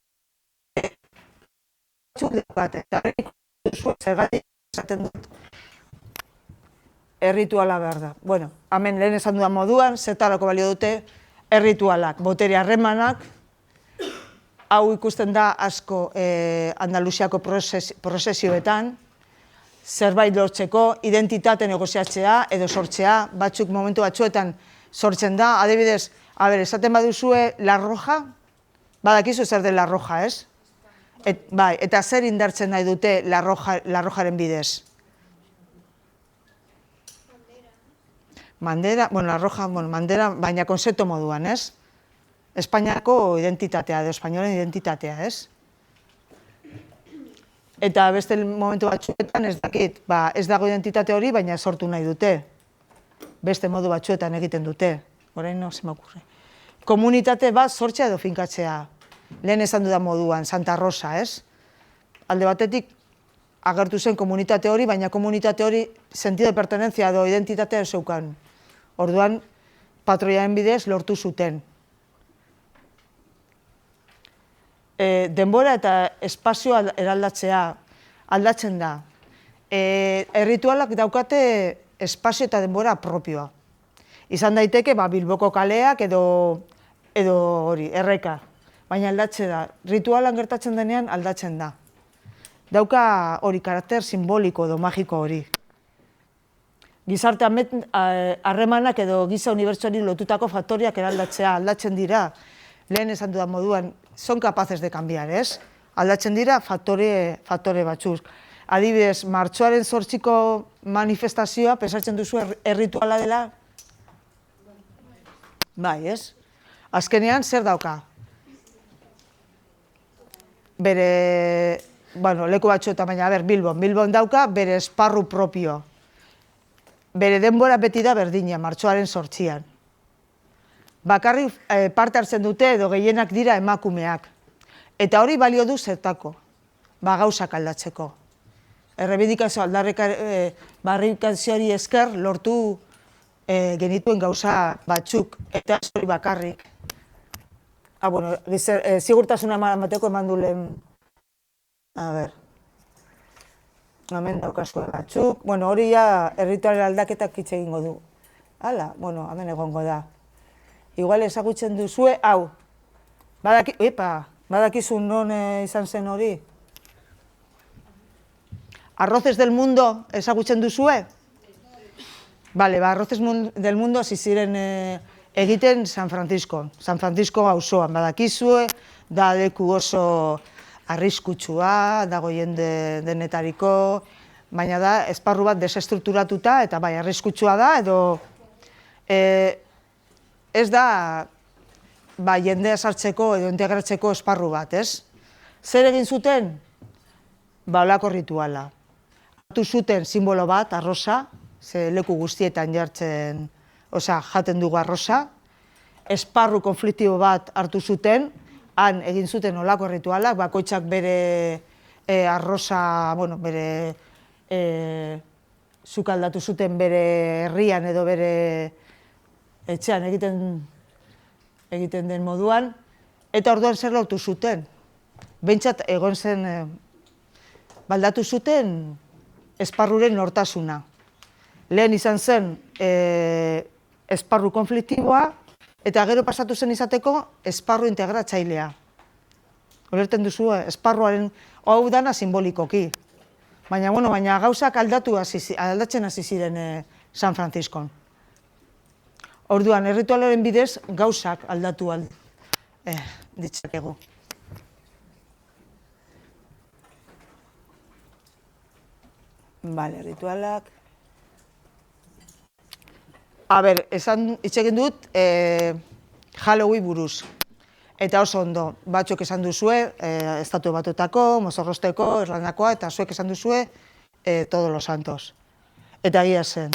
zergatik esaten dut, errituala behar da. Hemen lehen esan dudan moduan, zertarako balio dute erritualak, botere harremanak, hau ikusten da asko Andaluziako prozesioetan, zerbait lortzeko, identitate negoziatzea edo sortzea, batzuk momentu batzuetan sortzen da, adibidez, esaten baduzue La Roja, badakizu zer den La Roja, ez? Eta zer indartzen nahi dute La Rojaren bidez? Bandera, La Roja, bandera, baina konzeptu moduan, ez? Espainiako identitatea, edo espainolen identitatea, ez? Eta beste momentu batzuetan ez dakit, ez dago identitate hori, baina sortu nahi dute. Beste modu batzuetan egiten dute. Orain no, se me ocurre. Komunitate bat sortzea edo finkatzea. Lehen esan dudan moduan, Santa Rosa, ez? Alde batetik agertu zen komunitate hori, baina komunitate hori sentido de pertenencia edo identitatea zeukan. Orduan, patroiaren bidez lortu zuten. Denbora eta espazioa eraldatzea aldatzen da. Erritualak daukate espazio eta denbora propioa. Izan daiteke Bilboko kaleak edo hori, erreka. Baina aldatzen da. Ritualan gertatzen denean aldatzen da. Dauka hori karakter simboliko edo magiko hori. Gizarte harremanak edo giza unibertsuari lotutako faktoriak eraldatzea aldatzen dira. Lehen esan dudan moduan, son capaces de cambiar, ez? Aldatzen dira faktore batzuk. Adibidez, martxoaren 8ko manifestazioa, pensatzen duzu errituala dela? Bai, ez? Azkenean, zer dauka? Bere, bueno, leku batzuetan, baina, Bilbon dauka bere esparru propio. Bere denbora beti da berdina, martxoaren 8an. Bakarrik parte hartzen dute edo gehienak dira emakumeak. Eta hori balio du zertako, gauzak aldatzeko. Errebindikazio barrikazioari esker lortu genituen gauza batzuk, eta hori bakarrik. Bueno, zigurtasuna emateko eman du lehen. Hemen daukazue batzuk. Bueno, hori ja erritualen aldaketak hitz egingo du. Hala, bueno, hemen egongo da. Igual ezagutzen duzue, hau. Badakizu non izan zen hori? Arroces del Mundo ezagutzen duzue? Bale, Arroces del Mundo hasi ziren egiten San Francisco auzoan, badakizue, da leku oso arriskutsua, dago jende denetariko, baina da esparru bat desestrukturatuta eta bai, arriskutsua da, edo ez da jendea sartzeko edo integratzeko esparru bat, ez? Zer egin zuten? Olako rituala. Hartu zuten simbolo bat, arroza, ze leku guztietan jaten dugu arroza, esparru konfliktibo bat hartu zuten, han egin zuten olako ritualak, bakoitzak bere arroza, bere sukaldatu zuten bere herrian edo bere etxean egiten den moduan, eta orduan zer lortu zuten. Behintzat egon zen, baldatu zuten esparruren nortasuna. Lehen izan zen esparru konfliktiboa, eta gero pasatu zen izateko esparru integratzailea. Ulerten duzu, esparruaren hau dana simbolikoki. Baina gauzak aldatzen hasi ziren San Franciscon. Orduan, erritualaren bidez gauzak aldatu ditzakegu. Bale, ritualak. Hitz egin dut Halloween buruz. Eta oso ondo, batzuk esan duzue, Estatu Batuetako, Mozorrosteko, Irlandakoa, eta zuek esan duzue Todos los Santos. Eta egia zen.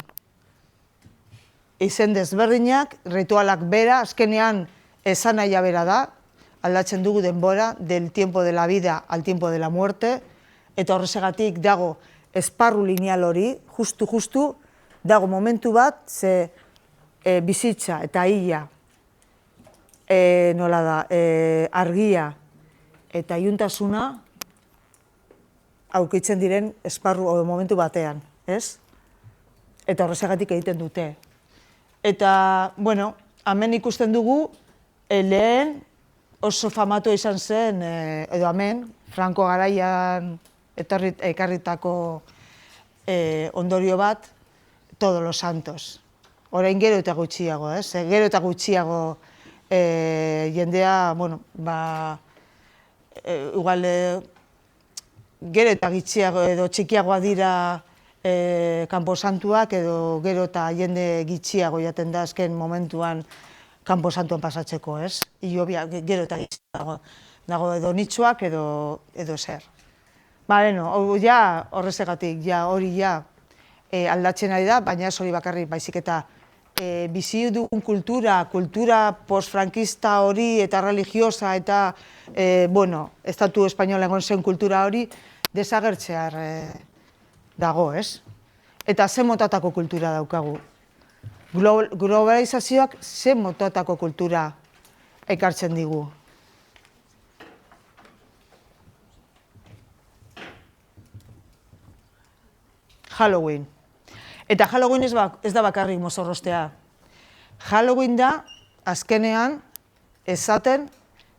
Izen desberdinak, ritualak bera, azkenean esanaia bera da, aldatzen dugu denbora, del tiempo de la vida al tiempo de la muerte, eta horrezegatik dago esparru lineal hori, justu, dago momentu bat, ze bizitza eta hila, nola da, argia eta iuntasuna aurkitzen diren esparru momentu batean, ez? Eta horrezegatik egiten dute. Eta, bueno, hemen ikusten dugu, lehen oso famatu izan zen, edo hemen, Franco garaian ekarritako ondorio bat, Todos los Santos. Orain gero eta gutxiago, ez? Gero eta gutxiago jendea, igual gero eta gutxiago edo txikiagoa dira kanposantuak edo gero eta jende gutxiago jaten da azken momentuan kanposantuan pasatzeko, ez? Gero eta gutxiago dago edo nitsuak edo zer. Horrezegatik, hori aldatzen ari da, baina ez hori bakarrik baizik eta bizi dugun kultura postfrankista hori eta religiosa eta, Estatu Espainola egon zen kultura hori desagertzear dago, ez? Eta ze motatako kultura daukagu. Globalizazioak ze motatako kultura ekartzen digu. Halloween. Eta Halloween ez da bakarrik mozorrostea. Halloween da, azkenean, esaten,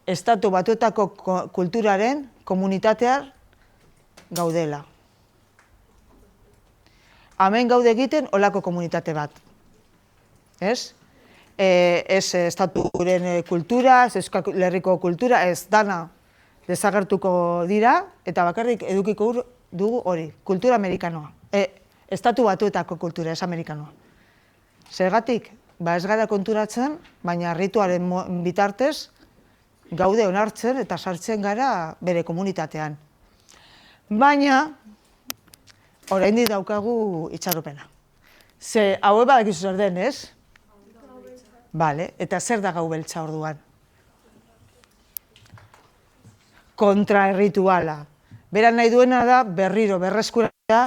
Estatu Batuetako kulturaren komunitatean gaudela. Hemen gaude egiten olako komunitate bat. Ez? Ez estaturen kultura, ez Euskal Herriko kultura, ez dana desagertuko dira, eta bakarrik edukiko dugu hori, kultura amerikanoa. Estatu Batuetako kultura, ez amerikanoa. Zergatik, ez gara konturatzen, baina ritualen bitartez gaude onartzen eta sartzen gara bere komunitatean. Baina, oraindik daukagu itxaropena. Ze, hau badakizu zer den, ez? Bale, eta zer da gau beltza orduan? Kontraerrituala. Bera nahi duena da berriro berreskuratzea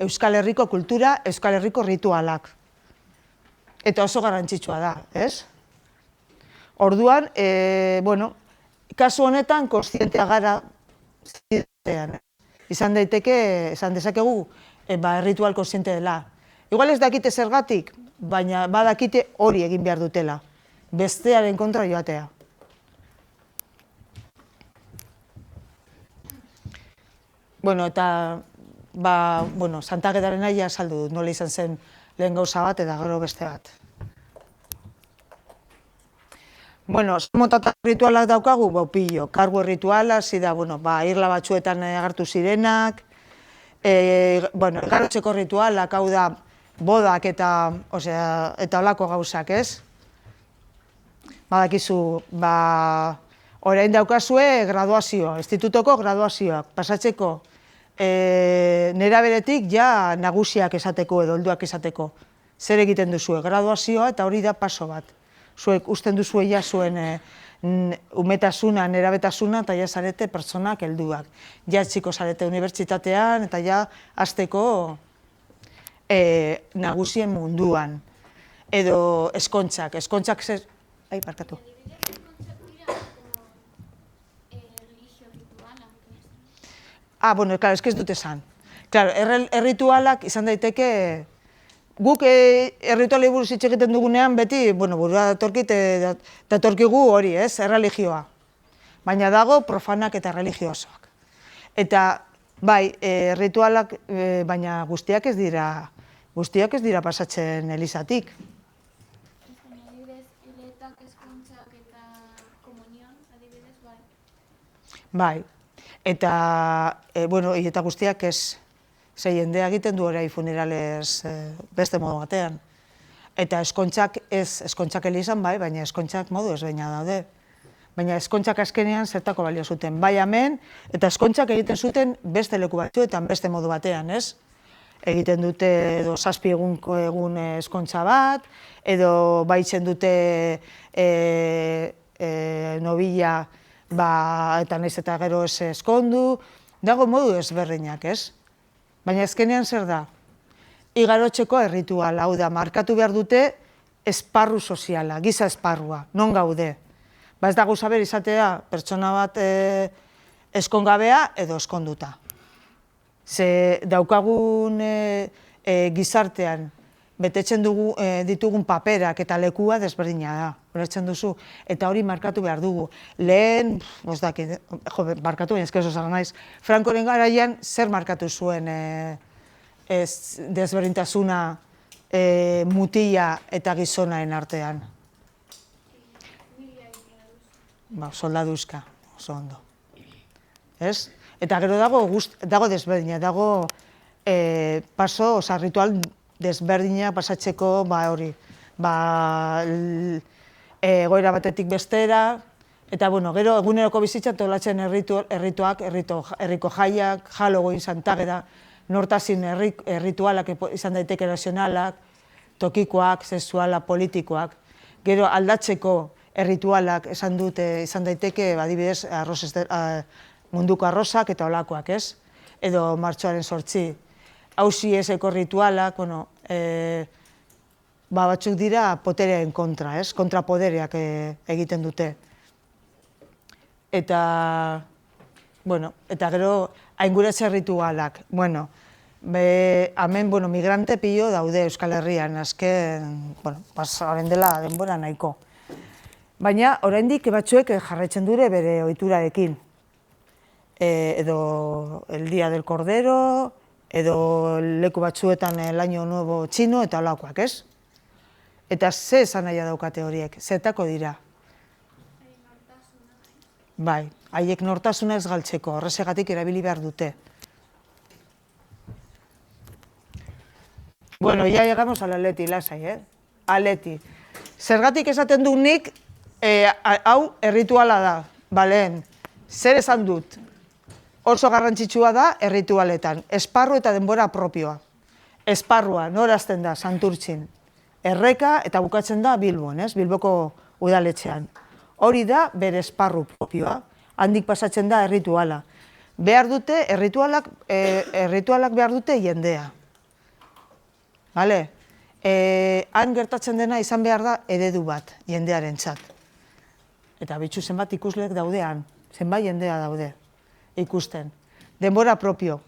Euskal Herriko kultura, Euskal Herriko ritualak. Eta oso garrantzitsua da, ez? Orduan, kasu honetan kontzientea gara izan daiteke, esan dezakegu, ritual kontziente dela. Igual ez dakite zergatik, baina badakite hori egin behar dutela, bestearen kontra joatea. Eta Santa Agedaren aia saldu dut, nola izan zen lehen gauza bat eta gero beste bat. Motata ritualak daukagu, pillo, kargu rituala, zida, irla batzuetan agertu zirenak, igarotzeko ritualak, hau da, bodak eta olako gauzak, ez? Badakizu, orain daukazue graduazioa, institutoko graduazioak, pasatzeko neraberetik ja nagusiak esateko edo helduak esateko. Zer egiten duzue, graduazioa eta hori da paso bat. Zuek usten duzue ja zuen umetasuna, nerabetasuna eta ja zarete pertsonak helduak. Ja txiko zarete unibertsitatean eta ja hasteko nagusien munduan. Edo eskontzak zer... Ai, barkatu. Ez dut esan. Erritualak izan daiteke, guk erritualei buruz hitz egiten dugunean beti, burua datorkigu hori, ez, erreligioa. Baina dago profanak eta religiosoak. Eta, bai, erritualak, baina guztiak ez dira pasatzen elizatik. Adibidez, hiletak, eskontzak eta komunion, adibidez, bai. Bai. Eta guztiak ez, jendea egiten du orai funerales beste modu batean. Eta eskontzak elizan bai, baina eskontzak modu ezberdina daude. Baina eskontzak azkenean zertako balio zuten, bai hemen, eta eskontzak egiten zuten beste leku batzuetan, beste modu batean, ez? Egiten dute edo 7 egun eskontza bat, edo baitzen dute nobila, eta nahiz eta gero ez eskondu, dago modu ezberdinak, ez? Baina azkenean zer da? Igarotzeko errituala, hau da, markatu behar dute esparru soziala, giza esparrua, non gaude. Ez da gauza ber izatea pertsona bat eskongabea edo eskonduta. Ze daukagun gizartean betetzen ditugun paperak eta lekua desberdina da, ulertzen duzu, eta hori markatu behar dugu. Lehen, markatu baina ezkezo zara naiz, Frankoren garaian zer markatu zuen desberdintasuna mutila eta gizonaen artean? Soldaduzka, oso ondo. Ez? Eta gero dago desberdina, dago ritual desberdina pasatzeko egoera batetik bestera, eta gero eguneroko bizitza tolatzen errituak, herriko jaiak, Halloween, Santa Ageda, nortasun erritualak izan daiteke nazionalak, tokikoak, sexuala, politikoak, gero aldatzeko erritualak izan daiteke, adibidez, munduko arrozak eta olakoak, ez? Edo martxoaren 8. Auzi ezeko ritualak, batzuk dira poterearen kontra, ez? Kontrapodereak egiten dute. Eta gero, ainguratze ritualak. Hemen, migrante pilo daude Euskal Herrian, azken, horren dela denbora nahiko. Baina, oraindik batzuek jarraitzen dure bere ohiturarekin. Edo el Día del Cordero, edo leku batzuetan el Año Nuevo Txino eta holakoak, ez? Eta ze esan nahi daukate horiek, zertako dira? Bai, haiek nortasuna ez galtzeko, horrezegatik erabili behar dute. Bueno, ya llegamos al Atleti, lasai, Atleti. Zergatik esaten du nik, hau errituala da, baleen. Zer esan dut? Oso garrantzitsua da erritualetan. Esparru eta denbora propioa. Esparrua, norazten da, Santurtzin. Erreka eta bukatzen da Bilbon, Bilboko udaletxean. Hori da bere esparru propioa. Handik pasatzen da errituala. Behar dute, erritualak behar dute jendea. Bale? Han gertatzen dena izan behar da eredu bat, jendearen txat. Eta bitxu zenbat ikusleek daudean, zenbat jendea daude ikusten. Denbora propio.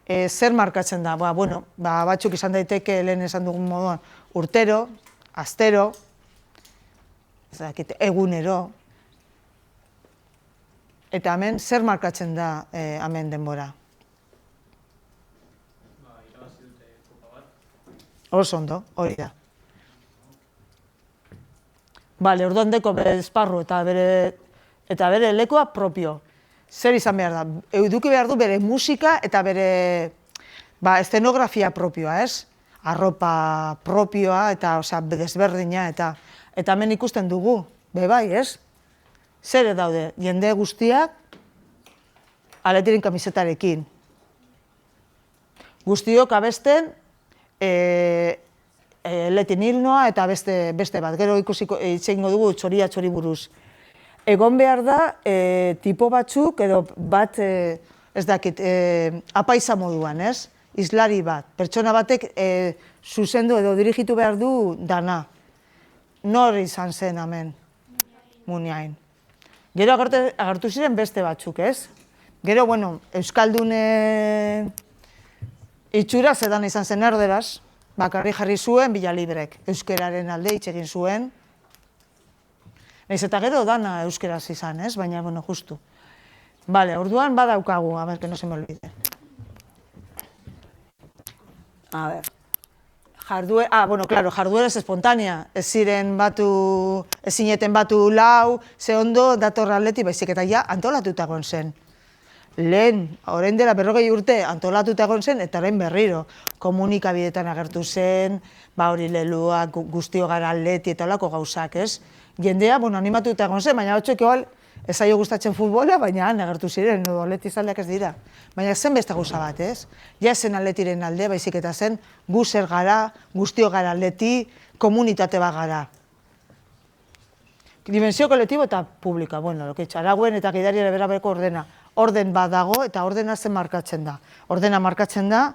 Zer markatzen da? Batzuk izan daiteke lehen esan dugun moduan urtero, astero, egunero. Eta hemen zer markatzen da hemen denbora? Oso ondo, hori da. Bale, orduan deko bere esparru eta bere lekua propio. Zer izan behar da? Eduki behar du bere musika eta bere eszenografia propioa, ez? Arropa propioa eta desberdina eta hemen ikusten dugu, bai, ez? Zer daude? Jende guztiak Atletiren kamisetarekin. Guztiok abesten Atleti himnoa eta beste bat. Gero itxeingo dugu txoria txori buruz. Egon behar da tipo batzuk edo bat, ez dakit, apaisa moduan, ez? Islari bat. Pertsona batek zuzendu edo dirigitu behar du dana. Nor izan zen hemen? Muniain. Gero agertu ziren beste batzuk, ez? Gero, Euskaldun itxura zedan izan zen erderaz, bakarri jarri zuen Villalibrek. Euskeraren alde hitz egin zuen. Nahiz eta gero dana euskeraz izan, ez? Baina, justu. Bale, orduan badaukagu, a ver, que no se me olvide. A ver. Jardueraz espontánea. Ez zineten batu lau, ze ondo dator Atleti, baizik eta ja antolatuta egon zen. Lehen, orain dela 40 urte antolatuta egon zen, eta orain berriro. Komunikabideetan agertu zen, hori leluak, guztio gara Atleti eta olako gauzak, ez? Jendea, animatuta egon zen, baina hotxoek igual, ez zaio gustatzen futbola, baina han agertu ziren, Atleti zaleak ez dira. Baina zen beste gauza bat, ez? Ja zen Atletiren alde, baizik eta zen, gu zer gara, guztio gara Atleti, komunitate bat gara. Dimensio kolektibo eta publika, Araguen eta Gidariaren berabereko ordena. Orden bat dago eta ordena zen markatzen da. Ordena markatzen da,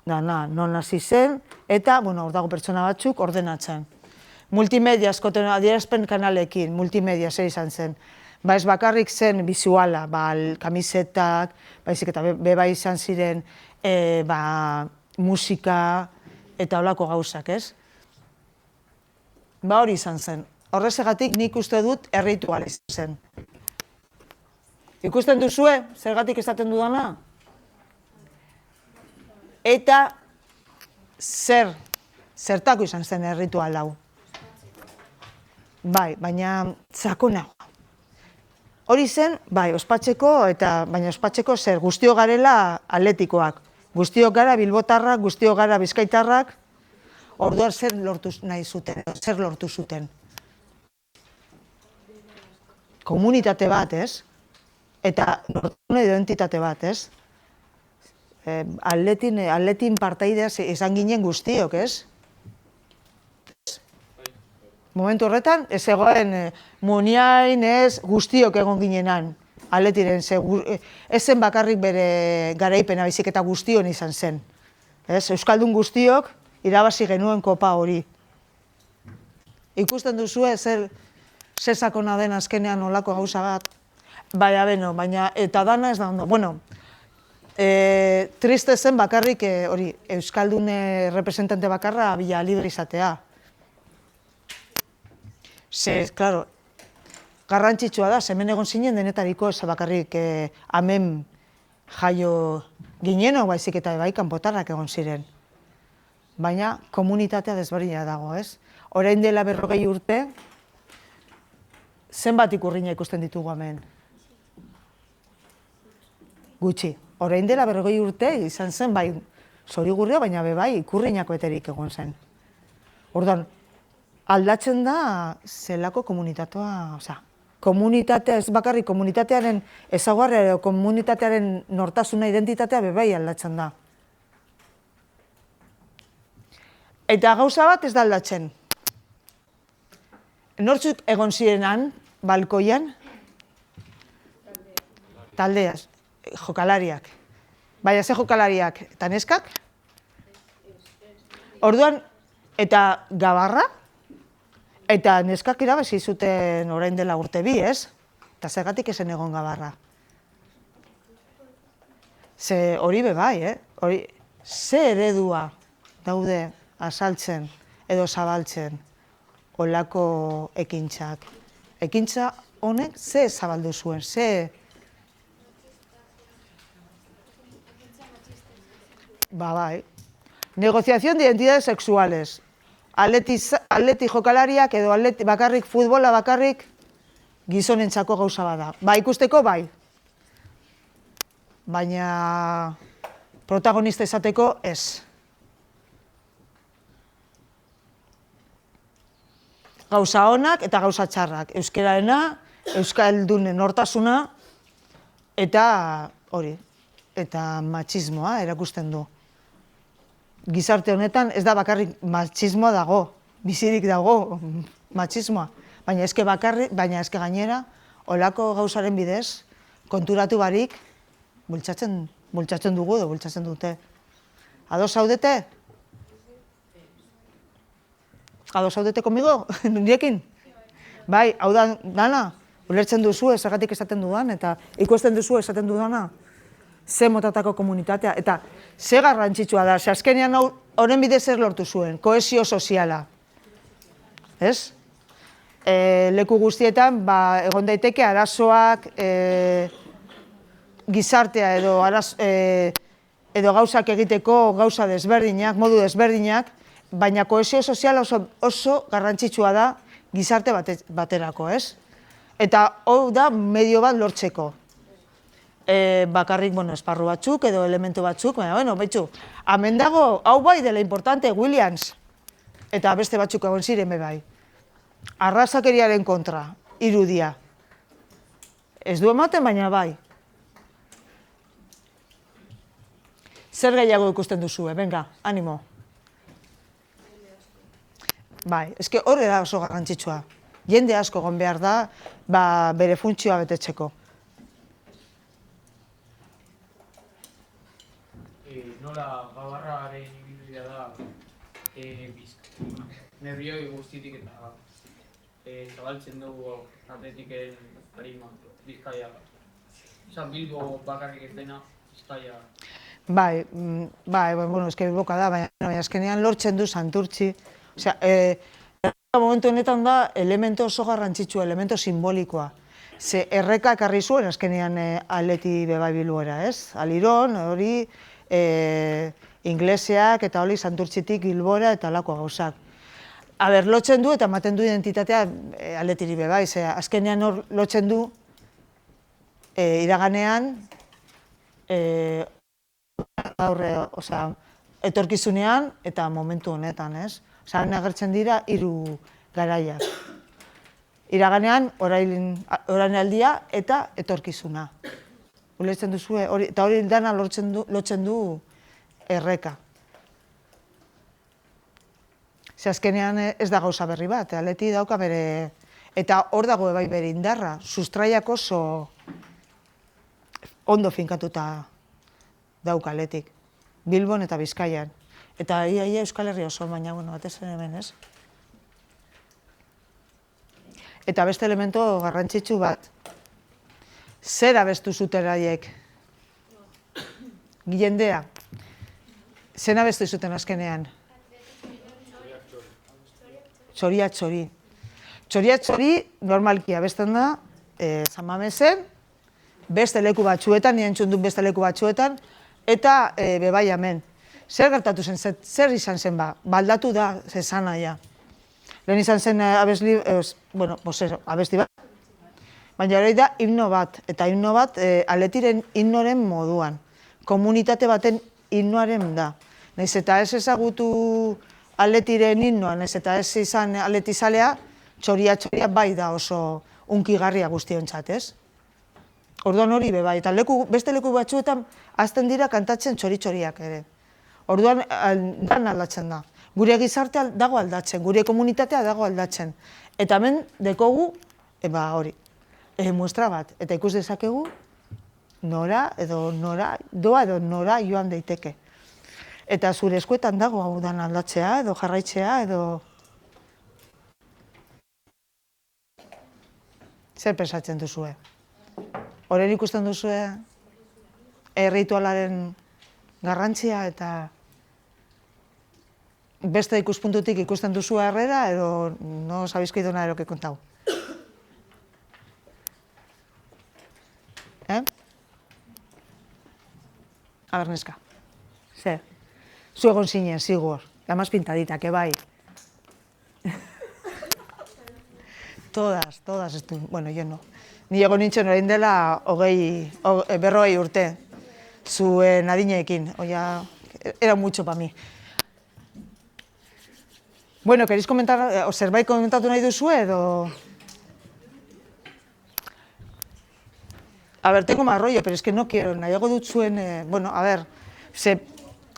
non hasi zen, eta, hor dago pertsona batzuk ordenatzen. Multimedia askoten adierazpen kanalekin, multimedia zer izan zen. Ez bakarrik zen bizuala, kamisetak, baizik eta beba izan ziren musika eta olako gauzak, ez? Hori izan zen. Horrezegatik nik uste dut errituala izan zen. Ikusten duzue, zergatik esaten dudana? Eta zertako izan zen erritual hau? Bai, baina sakonagoa. Hori zen, ospatzeko, baina ospatzeko zer, guztio garela atletikoak. Guztio gara bilbotarrak, guztio gara bizkaitarrak, orduan zer lortu nahi zuten, zer lortu zuten. Komunitate bat, ez? Eta nortune identitate bat, ez? Atletin partaidea izan ginen guztiok, ez? Momentu horretan, ez egoen Muniain, ez guztiok egon ginenan. Atletiren, ez zen bakarrik bere garaipena baizik eta guztion izan zen. Euskaldun guztiok irabazi genuen kopa hori. Ikusten duzue zer sakona den azkenean olako gauza bat. Baina, eta dana ez da ondo. Triste zen bakarrik hori Euskaldun representante bakarra Villalibre izatea. Claro, garrantzitsua da, hemen egon zinen denetariko ez bakarrik hemen jaio gineno, baizik eta bai kanpotarrak egon ziren. Baina komunitatea desberdina dago, ez? Orain dela 40 urte, zenbat ikurrina ikusten ditugu hemen? Gutxi. Orain dela 40 urte izan zen, bai, Zorigurria, baina bebai ikurriñako beterik egon zen. Orduan, aldatzen da zelako komunitatea, komunitatea, ez bakarrik komunitatearen ezaugarria edo komunitatearen nortasuna identitatea bebai aldatzen da. Eta gauza bat ez da aldatzen. Nortzuk egon zirenan, balkoian? Taldeaz, jokalariak. Baina ze jokalariak, eta neskak? Orduan, eta gabarra? Eta neskak irabazi zuten orain dela urte bi, ez? Eta zergatik esen egon gabarra. Ze hori bebai, hori, ze eredua daude azaltzen edo zabaltzen olako ekintzak. Ekintza honek ze zabaldu zuen, ze... Bai. Negociación de identidades sexuales. Atleti jokalariak edo bakarrik futbola bakarrik gizonentzako gauza bada. Ba, ikusteko bai. Baina protagonista izateko ez. Gauza onak eta gauza txarrak. Euskararena, euskaldunen nortasuna eta hori, eta matxismoa erakusten du. Gizarte honetan ez da bakarrik matxismoa dago, bizirik dago matxismoa, baina eske gainera olako gauzaren bidez konturatu barik bultzatzen dugu edo bultzatzen dute. Ados zaudete? Ados zaudete komigo? Nirekin? Bai, hau da dana, ulertzen duzu zergatik esaten dudan eta ikusten duzu esaten dudana. Ze motatako komunitatea, eta ze garrantzitsua da, ze azkenean horren bidez zer lortu zuen, kohesio soziala. Ez? Leku guztietan, egon daiteke arazoak, gizartea edo gauzak egiteko gauza desberdinak, modu desberdinak, baina kohesio soziala oso garrantzitsua da gizarte baterako, ez? Eta hau da medio bat lortzeko. Bakarrik, esparru batzuk edo elementu batzuk, baina, betxu, hemen dago, hau bai dela importante, Williams, eta beste batzuk egon ziren bai. Arrazakeriaren kontra, irudia. Ez du ematen, baina bai. Zer gehiago ikusten duzue, venga, animo. Bai, eske horre da oso garrantzitsua. Jende asko egon behar da, bere funtzioa betetzeko. Nola gabarraren ibilbidea da nervioi guztitik eta zabaltzen dugu Atletiken tarima, Bizkaia. Izan Bilbo bakarrik ez dena, Bizkaia. Bai, eske Bilboka da, baina azkenean lortzen du Santurtzi. Osea, momentu honetan da elemento oso garrantzitsua, elemento simbolikoa. Ze erreka ekarri zuen azkenean Atleti bebai Bilbora, ez? Aliron, hori, ingleseak eta hori Santurtzitik Bilbora eta lako gauzak. Lotzen du eta ematen du identitatea Atletiri bebai, ze azkenean hor lotzen du iraganean etorkizunean eta momentu honetan, ez? Haren agertzen dira 3 garaiak. Iraganean, orainaldia eta etorkizuna. Ulertzen duzue, eta hori dana lotzen du erreka. Ze azkenean ez da gauza berri bat, Atleti dauka bere, eta hor dago bai bere indarra, sustraiak oso ondo finkatuta dauka Atletik, Bilbon eta Bizkaian. Eta ia Euskal Herria oso, baina batez ere hemen, ez? Eta beste elemento garrantzitsu bat, zer abestu zuten haiek? Jendea. Zer abestu zuten azkenean? Txoria txori. Txoria txori normalki abesten da San Mamesen, beste leku batzuetan, nire entzun dut beste leku batzuetan, eta bebai hemen. Zer gertatu zen, zer izan zen ba? Baldatu da zezan aia. Lehen izan zen abesti bat. Baina hori da himno bat, eta himno bat Atletiren himnoren moduan. Komunitate baten himnoaren da. Naiz eta ez ezagutu atletiren himnoa, naiz eta ez izan atletizalea, txoria bai da oso hunkigarria guztiontzat, ez? Orduan hori be bai, eta beste leku batzuetan hasten dira kantatzen txori-txoriak ere. Orduan dan aldatzen da. Gure gizartea dago aldatzen, gure komunitatea dago aldatzen. Eta hemen dekogu, hori, muestra bat. Eta ikus dezakegu, nora doa edo nora joan daiteke. Eta zure eskuetan dago hau dan aldatzea edo jarraitzea edo... Zer pensatzen duzue? Horren ikusten duzue erritualaren garrantzia eta beste ikuspuntutik ikusten duzue harrera edo no os habéis caído nada de lo que he contado? A ver, neska. Zer? Zu egon zinen, zigur. La más pintadita, que bai. Todas, bueno, yo no. Ni egon nintzen orain dela 40 urte. Zuen adineekin. Era mucho para mí. Bueno, ¿queréis comentar, o zerbait komentatu nahi duzue edo? A ver, tengo más rollo, pero es que no quiero, nahiago dut zuen, bueno, a ver,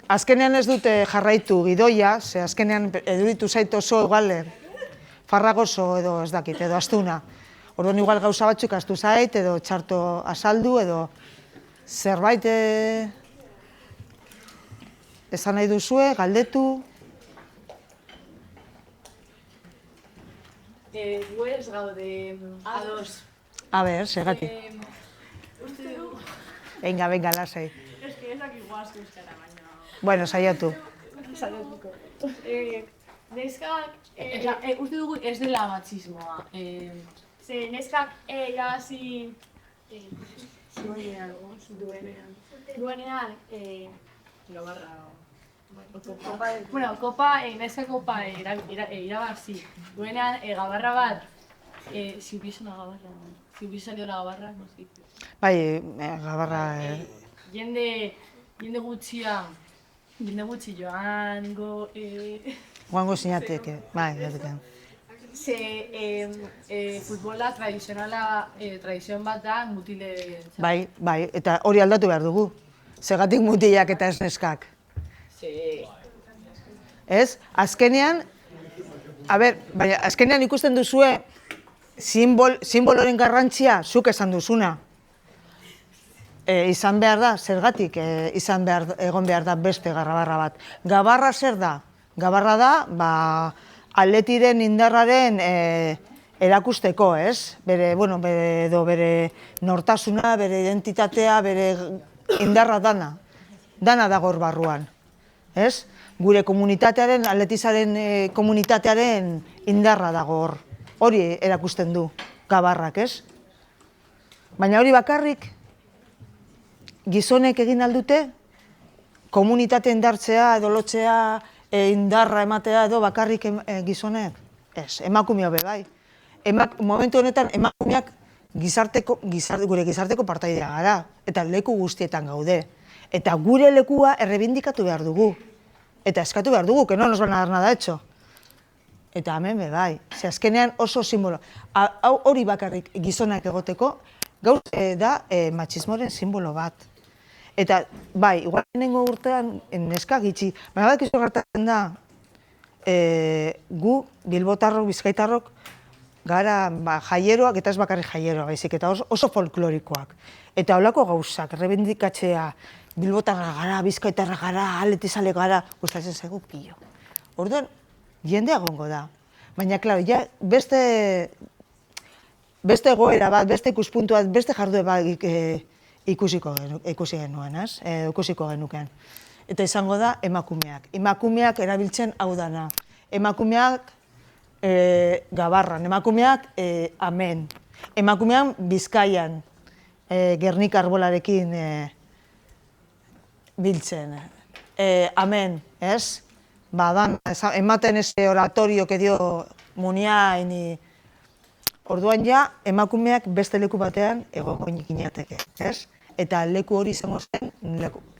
azkenean ez dute jarraitu gidoia, azkenean eduritu zait oso igual, farragoso edo ez dakit, edo astuna. Orduan igual gauza batzuk astu zait, edo txarto azaldu, edo zerbait esan nahi duzue, galdetu. Gu ez gaude ados. A ver, segatik. Uste du... Venga, lasai. Ez que ezak iguazko euskara baina... Bueno, saiatu. Saiatuko. Neskak... Uste dugu ez dela matxismoa. Ze neskak irabazi... Duenean... Gabarra... Bueno, neska kopa irabazi. Duenean gabarra bat... Ziubizuna gabarra. Ziubizario la gabarra, no sé. Bai, gabarra... Jende gutxi joango... Guango sinateke, bai, jatetan. Ze futbola tradizion bat da mutile... Bai, eta hori aldatu behar dugu. Zegatik mutilak eta ez neskak. Ez? Azkenean, azkenean ikusten duzue simboloren garrantzia zuk esan duzuna. Izan behar da, zergatik egon behar da beste gabarra bat. Gabarra zer da? Gabarra da, atletiren indarraren erakusteko, ez? Bere nortasuna, bere identitatea, bere indarra dana. Dana dago hor barruan, ez? Gure komunitatearen, atletizaren komunitatearen indarra dago hor. Hori erakusten du gabarrak, ez? Baina hori bakarrik gizonek egin aldute, komunitate indartzea edo lotzea, indarra ematea edo bakarrik gizonek? Ez, emakumea be bai. Momentu honetan emakumeak gure gizarteko partaidea gara, eta leku guztietan gaude. Eta gure lekua errebindikatu behar dugu. Eta eskatu behar dugu, que no nos van a dar nada hecho. Eta hemen be bai. Ze azkenean oso simbolo. Hori bakarrik gizonak egoteko, gaur da matxismoren simbolo bat. Eta bai, igual lehenengo urtean neska gitxi. Baina bat izo gertatzen da, gu, bilbotarrok, bizkaitarrok, gara jaieroak eta ez bakarrik jaieroak, baizik, eta oso folklorikoak. Eta holako gauzak, rebendikatzea, bilbotarra gara, bizkaitarra gara, atletizale gara, gustatzen zaigu pilo. Orduan, jendea gongo da. Baina, klaro, ja, beste egoera bat, beste ikuspuntu bat, beste jardue bat ikusiko genuken. Eta izango da emakumeak. Emakumeak erabiltzen hau dana. Emakumeak gabarran, emakumeak amen. Emakumean Bizkaian, Gernika arbolarekin biltzen. Amen, ez? Ematen ese oratorio que dio Muniain. Orduan ja, emakumeak beste leku batean egongo ginateke, ez? Eta leku hori izango zen,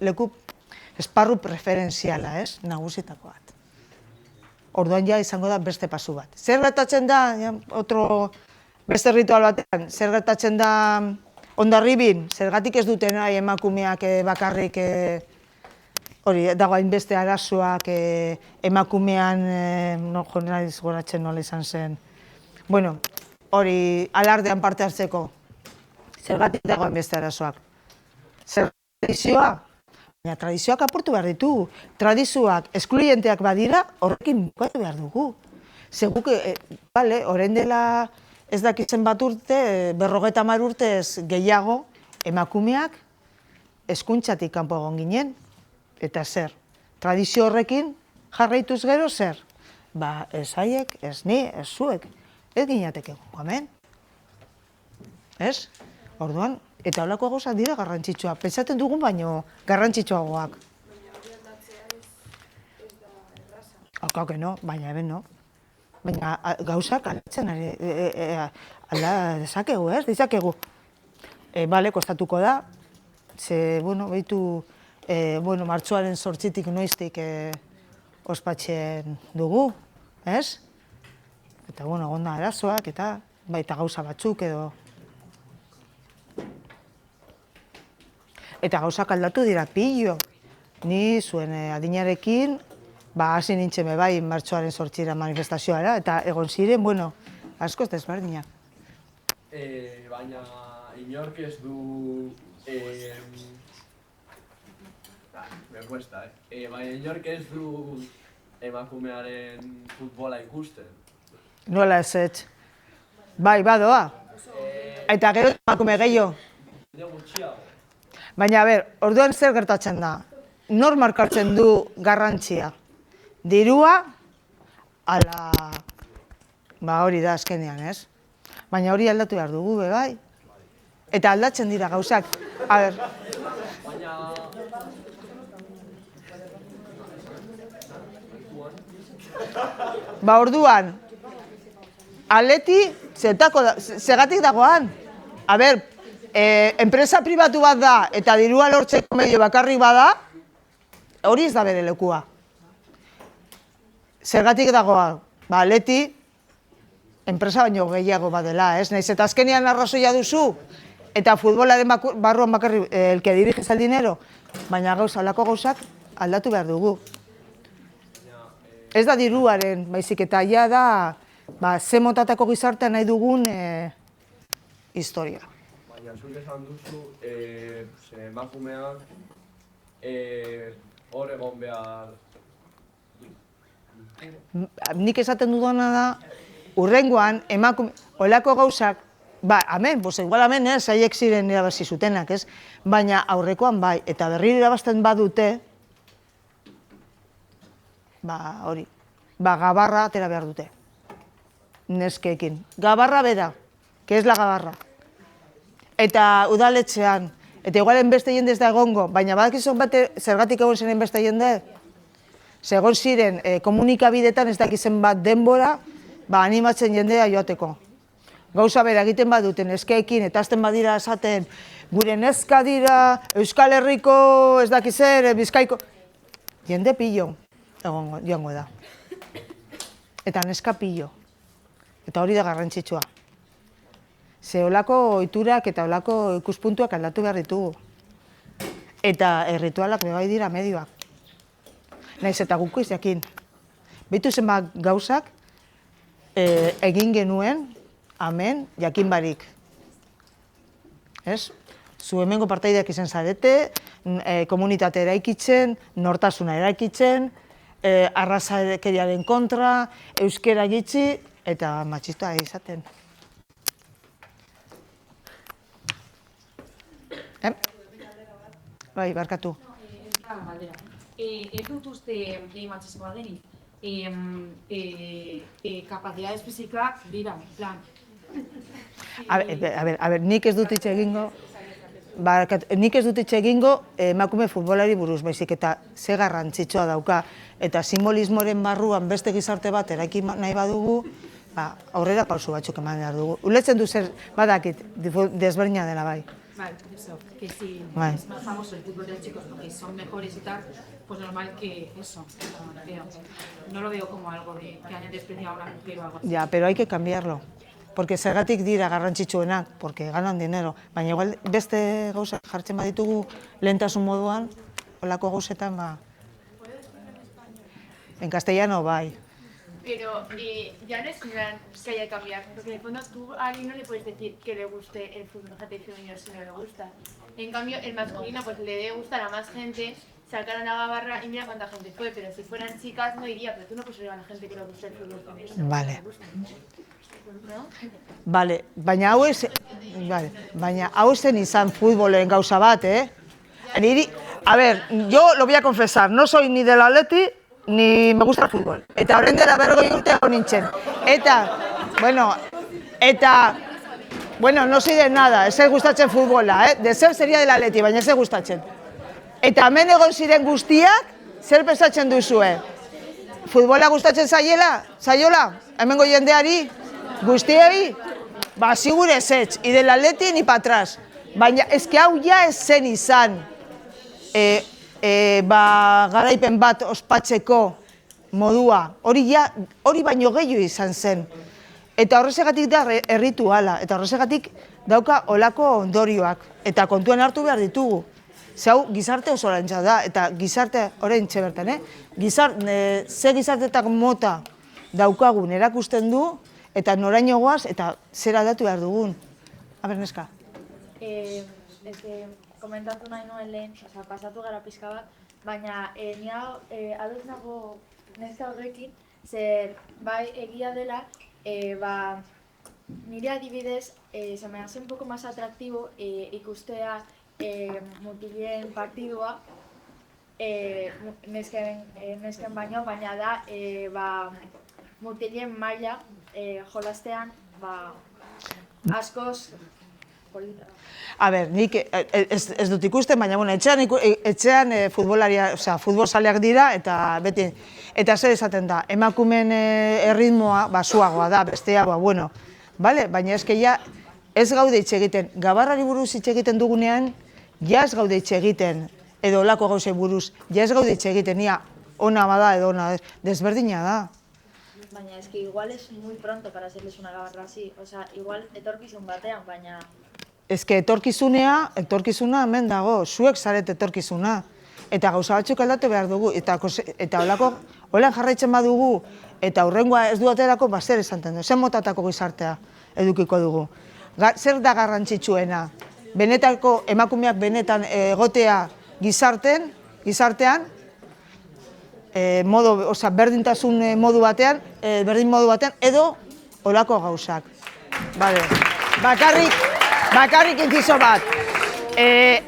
leku esparru preferentziala, ez? Nagusitako bat. Orduan ja izango da beste pasu bat. Zer gertatzen da, beste ritual batean, zer gertatzen da Hondarribin, zergatik ez duten nahi emakumeak bakarrik hori, dago hainbeste arazoak emakumean, naiz goratzen nola izan zen. Bueno, hori alardean parte hartzeko, zergatik dago hainbeste arazoak. Zer tradizioa? Baina tradizioak apurtu behar ditugu. Tradizioak eskluyenteak badira, horrekin bukatu behar dugu. Seguk, orain dela ez dakitzen bat urte, 50 urtez gehiago, emakumeak hezkuntzatik kanpo egon ginen. Eta zer? Tradizio horrekin jarraituz gero zer? Ba, ez haiek, ez ni, ez zuek. Ez ginateke egongo hemen. Ez? Orduan, eta holako gauzak dira garrantzitsua. Pentsatzen dugun baino garrantzitsuagoak. Baina hori aldatzea ez da erraza. Akauk no, baina eben no. Baina gauzak aldatzen alda dezakegu, ez? Dizakegu. Bale, kostatuko da. Ze, behitu, martxoaren 8tik noiztik ospatzen dugu, ez? Eta, gonda arazoak eta baita gauza batzuk edo. Eta gauzak aldatu dira pillo. Ni zuen adinarekin, hasi nintzen bai martxoaren 8 manifestazioara, eta egon ziren, askoz desberdinak. Baina inork ez du... Me cuesta, baina inork ez du emakumearen futbola ikusten. Nola ez ez? Bai, badoa. Eta gero emakume gehiago. Baina, orduan zer gertatzen da? Nor markartzen du garrantzia? Dirua, ala... hori da azkenean, ez? Baina hori aldatu behar dugu, bai? Eta aldatzen dira gauzak. Orduan, Atleti zergatik dagoan? Enpresa pribatu bat da eta dirua lortzeko medio bakarrik bada, hori ez da bere lekua. Zergatik dagoa? Atleti, enpresa baino gehiago badela, ez? Naiz eta azkenean arrazoia duzu, eta futbolaren barruan bakarrik el que dirige el dinero, baina halako gauzak aldatu behar dugu. Ez da diruaren, baizik eta ja da, ze motatako gizartea nahi dugun historia. Baina zuk esan duzu, emakumeak hor egon behar... Nik esaten dudana da, hurrengoan, holako gauzak, igual hemen, haiek ziren irabazi zutenak, ez? Baina aurrekoan bai, eta berriro irabazten badute, hori, gabarra atera behar dute, neskeekin. Gabarra bera, que es la gabarra. Eta udaletxean, eta igualen beste jende ez da egongo, baina badakizun bate zergatik egon ziren beste jende? Segon ziren komunikabidetan ez dakizen bat denbora, animatzen jendea joateko. Gauza bera egiten baduten neskeekin, eta azten badira esaten, gure neska dira, Euskal Herriko, ez dakizer, Bizkaiko... Jende pillo joango da. Eta neska pillo. Eta hori da garrantzitsua. Ze holako ohiturak eta holako ikuspuntuak aldatu behar ditugu. Eta erritualak bebai dira medioak. Naiz eta guko izakin. Beitu zenbat gauzak egin genuen, amen, jakin barik. Ez? Zu hemengo partaideak izan zarete, komunitate eraikitzen, nortasuna eraikitzen, arrazakeriaren kontra, euskera gitzi, eta matxista izaten. Bai, barkatu. Ez dut uste matxismoa denik. Kapacidades fizikak dira, plan. A ber, nik ez dut hitz egingo emakume futbolari buruz, baizik eta ze garrantzitsua dauka. Eta simbolismoren barruan beste gizarte bat eraiki nahi badugu, aurrera pausu batzuk eman behar dugu. Ulertzen du zer badakit desberdina dela bai. Vale, eso, que si Vale. es más famoso el fútbol de los chicos porque son mejores y tal, pues normal que eso, pero no lo veo como algo de que hayan despreciado a una mujer o algo así. Ja, pero hay que cambiarlo. Porque zergatik dira garrantzitsuenak, porque ganan dinero. Baina igual beste gauza jartzen baditugu lehentasun moduan, olako gauzetan, ba... En castellano, bai. Pero ya no es que haya que cambiar, porque en el fondo tú a alguien no le puedes decir que le guste el fútbol femenino si no le gusta. En cambio, el masculino pues le debe gustar a más gente, sacaron a Gabarra y mira cuánta gente fue, pero si fueran chicas no iría, pero tú no puedes obligar a la gente que le guste el fútbol femenino. Vale. ¿No? Vale, baina hau zen izan futbolen gauza bat, A ver, yo lo voy a confesar, no soy ni del Atleti, ni me gusta el fútbol. Eta horren dela 40 urte egon nintzen. Bueno, no soy de nada, ez gustatzen futbola, De zer sería del Atleti, baina ez gustatzen. Eta hemen egon ziren guztiak, zer pensatzen duzue? Futbola gustatzen zaiola? Hemengo jendeari? Guztiei? Ba, sigure ezetz, y del Atleti ni pa atrás. Baina, eske hau ja ez zen izan, garaipen bat ospatzeko modua. Hori baino gehiago izan zen. Eta horrezegatik da errituala, eta horrezegatik dauka olako ondorioak. Eta kontuan hartu behar ditugu. Zau, gizarte oso lantza da, eta gizarte, orain bertan, ze gizartetak mota daukagun erakusten du, eta noraino goaz, eta zer aldatu behar dugun. Aber, neska. Komentatu nahi nuen lehen, pasatu gara pixka bat, baina ni ados nago neska horrekin, zer bai egia dela, nire adibidez, se me hace un poco más atractivo ikustea mutilen partidua, nesken baino, baina da mutilen maila jolastean askoz polita. A ber, nik ez dut ikusten, baina etxean futbolzaleak dira, eta beti, eta zer esaten da, emakumen erritmoa basuagoa da, bestea, bueno, baina eske ja ez gaude hitz egiten, Gabarrari buruz hitz egiten dugunean, ja ez gaude hitz egiten, edo olako gauzei buruz, ja ez gaude hitz egiten, nia ona bada edo ona desberdina da. Baina es que igual es muy pronto para hacerles una Gabarra así, o sea, igual etorkizun batean, baina... Ez que etorkizuna hemen dago, zuek zaret etorkizuna. Eta gauza batzuk aldatu behar dugu, eta holan jarraitzen badugu, eta hurrengoa ez du aterako, zer esanten du, zer motatako gizartea edukiko dugu. Zer da garrantzitsuena? Benetako emakumeak benetan egotea gizartean, berdintasun modu batean, edo holako gauzak. Bakarrik inciso bat.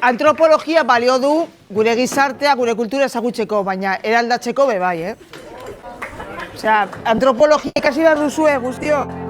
Antropologia balio du gure gizartea, gure kultura ezagutzeko, baina eraldatzeko be bai, Antropologia ikasi behar duzue, guztio.